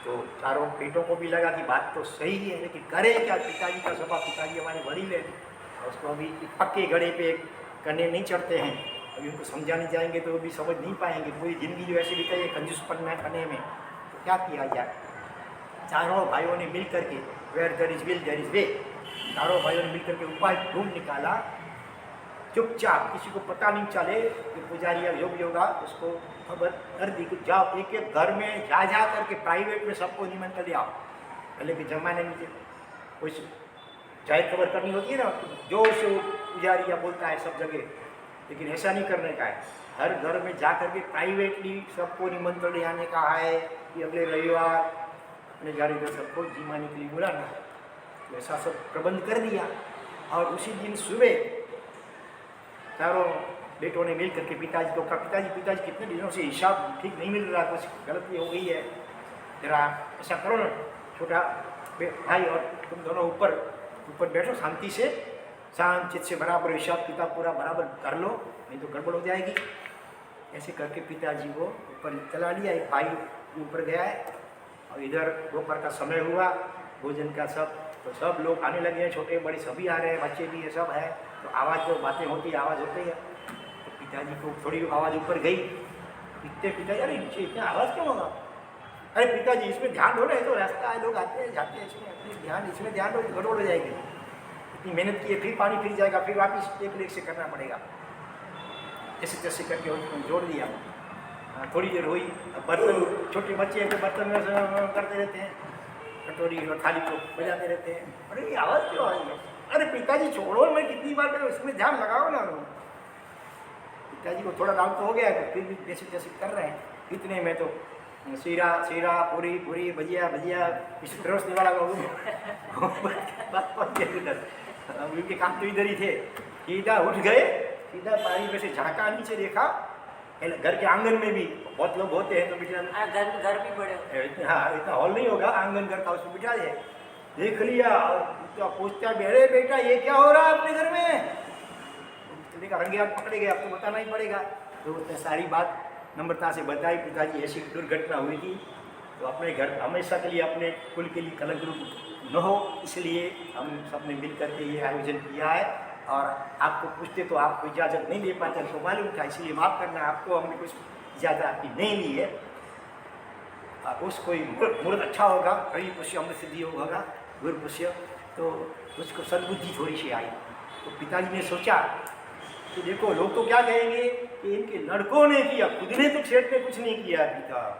Speaker 1: तो चारों पेटों को भी लगा कि बात तो सही है, लेकिन करें क्या? पिताजी का स्वभाव, पिताजी हमारे वडील हैं, उसको अभी पक्के घड़े पे करने नहीं चढ़ते हैं, अभी उनको समझाने जाएंगे तो वो भी समझ नहीं पाएंगे। पूरी ज़िंदगी जो ऐसे बिताई है कंजूसपन में करने में, तो क्या किया जाए? चारों भाइयों ने मिल करके, where there is will there is way, चारों भाइयों ने मिल करके उपाय ढूंढ निकाला। चुपचाप, किसी को पता नहीं चले कि पुजारी या योग योगा उसको खबर कर दी कि जाओ एक एक घर में जा करके प्राइवेट में सबको निमंत्रण ले आओ। पहले के ज़माने में कोई जाहिर खबर करनी होती है ना, जोर से वो पुजारी या बोलता है सब जगह, लेकिन ऐसा नहीं करने का है। हर घर में जा करके प्राइवेटली सबको निमंत्रण ले आने का है कि अगले रविवार अपने घर इधर सबको जिमाने के लिए बुलाना है। तो ऐसा सब प्रबंध कर दिया। और उसी दिन सुबह चारों बेटों ने मिल करके पिताजी को कहा, पिताजी कितने दिनों से हिसाब ठीक नहीं मिल रहा, कुछ गलती हो गई है, जरा ऐसा करो ना छोटा भाई, और तुम दोनों ऊपर बैठो, शांति से, शांत चित्त से बराबर हिसाब किताब पूरा बराबर कर लो, नहीं तो गड़बड़ हो जाएगी। ऐसे करके पिताजी को ऊपर चला लिया। एक भाई ऊपर गया है और इधर दोपहर का समय हुआ, भोजन का सब लोग आने लगे हैं, छोटे बड़े सभी आ रहे हैं, बच्चे भी ये सब है। तो आवाज़ तो बातें होती है, आवाज़ होती है। तो पिताजी को थोड़ी आवाज़ ऊपर गई, इतने पिताजी, अरे नीचे इतना आवाज़ क्यों होगा? अरे पिताजी इसमें ध्यान दो ना, तो रास्ता है, लोग आते हैं जाते हैं, इसमें ध्यान दो, गड़बड़ हो जाएगी। इतनी मेहनत की है, फिर पानी फिर जाएगा, फिर वापस एक लेग से करना पड़ेगा। ऐसे तैसे करके उनको जोड़ दिया। थोड़ी देर हुई, बर्तन, छोटे बच्चे हैं तो बर्तन में करते रहते हैं, कटोरी और थाली को बजाते रहते हैं। अरे ये आवाज़ क्यों आ रही है? अरे पिताजी छोड़ो, मैं कितनी बार करूँ, इसमें ध्यान लगाओ ना। पिताजी को थोड़ा डाउट तो हो गया, तो फिर भी जैसे जैसे कर रहे हैं। इतने में तो सीरा पूरी भजिया इस परोसने वाला इधर, उनके काम तो इधर ही थे। सीधा उठ गए, सीधा पानी में से झाँका, नीचे देखा, घर के आंगन में भी बहुत लोग होते हैं तो बिठा,
Speaker 2: घर भी बड़े होते हैं।
Speaker 1: हाँ इतना हॉल नहीं होगा, आंगन घर का, उसमें बिठा दे। देख लिया और पूछता है, अरे बेटा ये क्या हो रहा है अपने घर में? देखा रंगे हाथ पकड़े गए, आपको बताना ही पड़ेगा। तो उसने सारी बात नम्रता से बताई, पिताजी ऐसी दुर्घटना हुई थी, तो अपने घर हमेशा के लिए, अपने कुल के लिए कलंक रूप न हो, इसलिए हम सब ने मिल करके ये आयोजन किया है। और आपको पूछते तो आपको इजाज़त नहीं दे पाते, हमको मालूम था, इसलिए माफ़ करना, आपको हमने कुछ इजाज़त आपकी नहीं ली है। उसको मुहूर्त अच्छा होगा, कई पुष्य अमृत सिद्धि होगा, गुरु पुष्य, तो उसको सद्बुद्धि थोड़ी सी आई। तो पिताजी ने सोचा कि देखो लोग तो क्या कहेंगे कि इनके लड़कों ने किया, खुद ने तो सेठ ने कुछ नहीं किया अभी तक,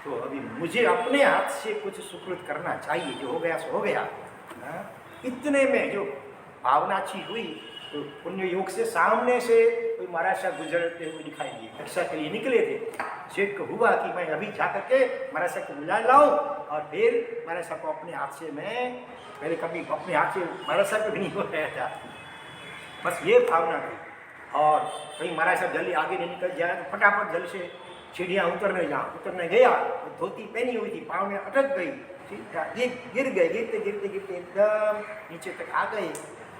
Speaker 1: तो अभी मुझे अपने हाथ से कुछ सुकृत करना चाहिए, जो हो गया सो हो गया। इतने में जो भावना अच्छी हुई, तो पुण्य योग से सामने से कोई महाराज साहब गुजरते हुए दिखाई दिए, रक्षा के लिए निकले थे। सेठ को हुआ कि मैं अभी जा करके महाराज साहब को बुला लाऊं, और फिर महाराज साहब को अपने हाथ से, मैं पहले कभी अपने हाथ से महाराज साहब को भी नहीं हो गया था, बस ये भावना थी। और कहीं महाराज साहब जल्दी आगे नहीं निकल जाए तो फटाफट जल्दी से सीढ़ियाँ उतरने गया, तो धोती पहनी हुई थी, पाँव में अटक गई, सीधा गिर गए, गिरते एकदम नीचे तक आ गए,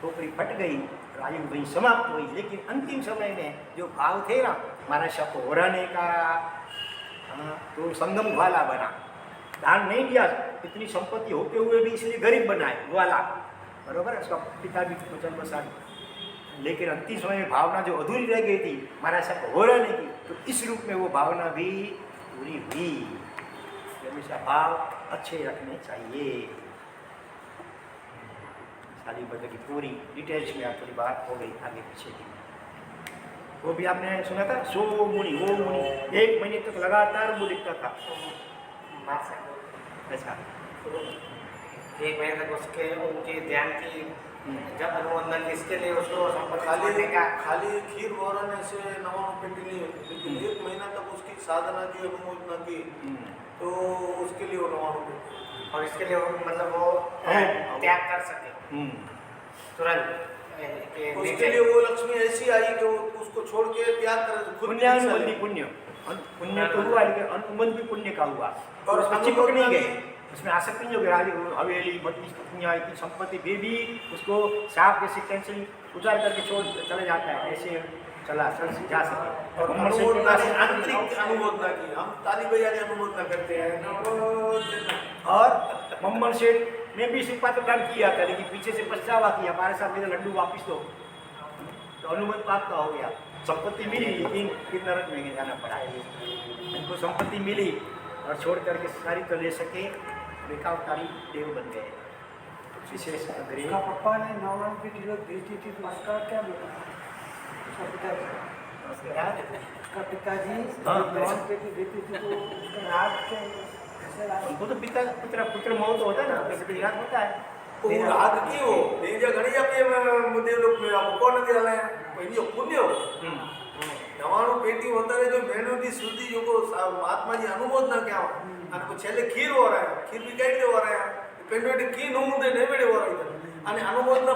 Speaker 1: खोपड़ी फट गई, आयु वही समाप्त हुई। लेकिन अंतिम समय में जो भाव थे ना महाराज साहब को ओढ़ाने का, तो संगम ग्वाला बना, दान नहीं दिया, इतनी संपत्ति होते हुए भी इसलिए गरीब बनाए ग्वाला, बरोबर है। उसका पिता भी वचन बसा लेकिन अंतिम समय में भावना जो अधूरी रह गई थी, महाराज साहब हो रहा नहीं थी, तो इस रूप में वो भावना भी पूरी हुई। हमेशा भाव अच्छे रखने चाहिए। साली बदल की पूरी डिटेल्स में आप थोड़ी बात हो गई आगे पीछे की। वो भी आपने सुना था, सो मुनि वो मुनि 1 महीने तक लगातार वो लिखता था। अच्छा,
Speaker 4: 1 महीने तक उसके उनके ध्यान की जब अनुमोदन इसके लिए उसको संपत्ति
Speaker 5: खाली
Speaker 4: छोड़ने का
Speaker 5: खाली खीर वरण से 99 पेटी नहीं होती, लेकिन 1 महीना तक उसकी साधना की अनुमोदना की तो उसके लिए वो 99 पेटी।
Speaker 4: और इसके लिए वो मतलब वो त्याग कर सके तुरंत कि
Speaker 5: उसके लिए वो लक्ष्मी ऐसी आई कि वो उसको छोड़ के त्याग कर खुद
Speaker 1: पुण्यानुबंधी पुण्य तो हुआ, लेकिन अनुबंध भी पुण्य का हुआ। और
Speaker 5: और
Speaker 1: चिपक नहीं
Speaker 5: अनुबंध
Speaker 1: गए, उसमें आसक्ति नहीं हो गई। राज हवेली 32 पत्नियाँ इतनी संपत्ति भी उसको सांप जैसे टेंशन उतार करके छोड़ चले जाता है, ऐसे चला चल जा सके।
Speaker 5: और अनुमोदना से आंतरिक अनुमोदना की, हम ताली बजाने अनुमोदना करते हैं।
Speaker 1: और मम्मन सेठ ने भी सिपात दान किया था, लेकिन पीछे से पछतावा किया, हमारे साथ मेरे लड्डू वापिस दो, तो अनुमति प्राप्त हो गया। संपत्ति मिली, लेकिन फिर नरक में जाना पड़ा। इनको संपत्ति मिली और छोड़ करके सारी तो ले सके, बेकावकारी देव बन गए। विशेष अग्रही
Speaker 6: उसका पापा ने 99 पेटी लोग बेची थी, तो उसका क्या बेटा? उसका पिताजी उसका पिताजी 99 पेटी बेची थी, तो उसका राज क्या कैसे राज?
Speaker 1: उनको तो पुत्र मोह तो होता है ना, तो याद होता है।
Speaker 5: तो वो राग की हो नहीं जो घड़ी अपने मुद्दे लोग में आप कौन नहीं डाला है पहली पुण्य हो 99 पेटी होता है जो बहनों की शुद्धि जो को महात्मा जी अनुमोदना क्या हो અને છેલ્લે ખીર વરાય ખીર બી કઈ રીતે વરાય પેન્ડોટી કી નો મુદ્દે ને બેડે વરાય અને અનુમોદના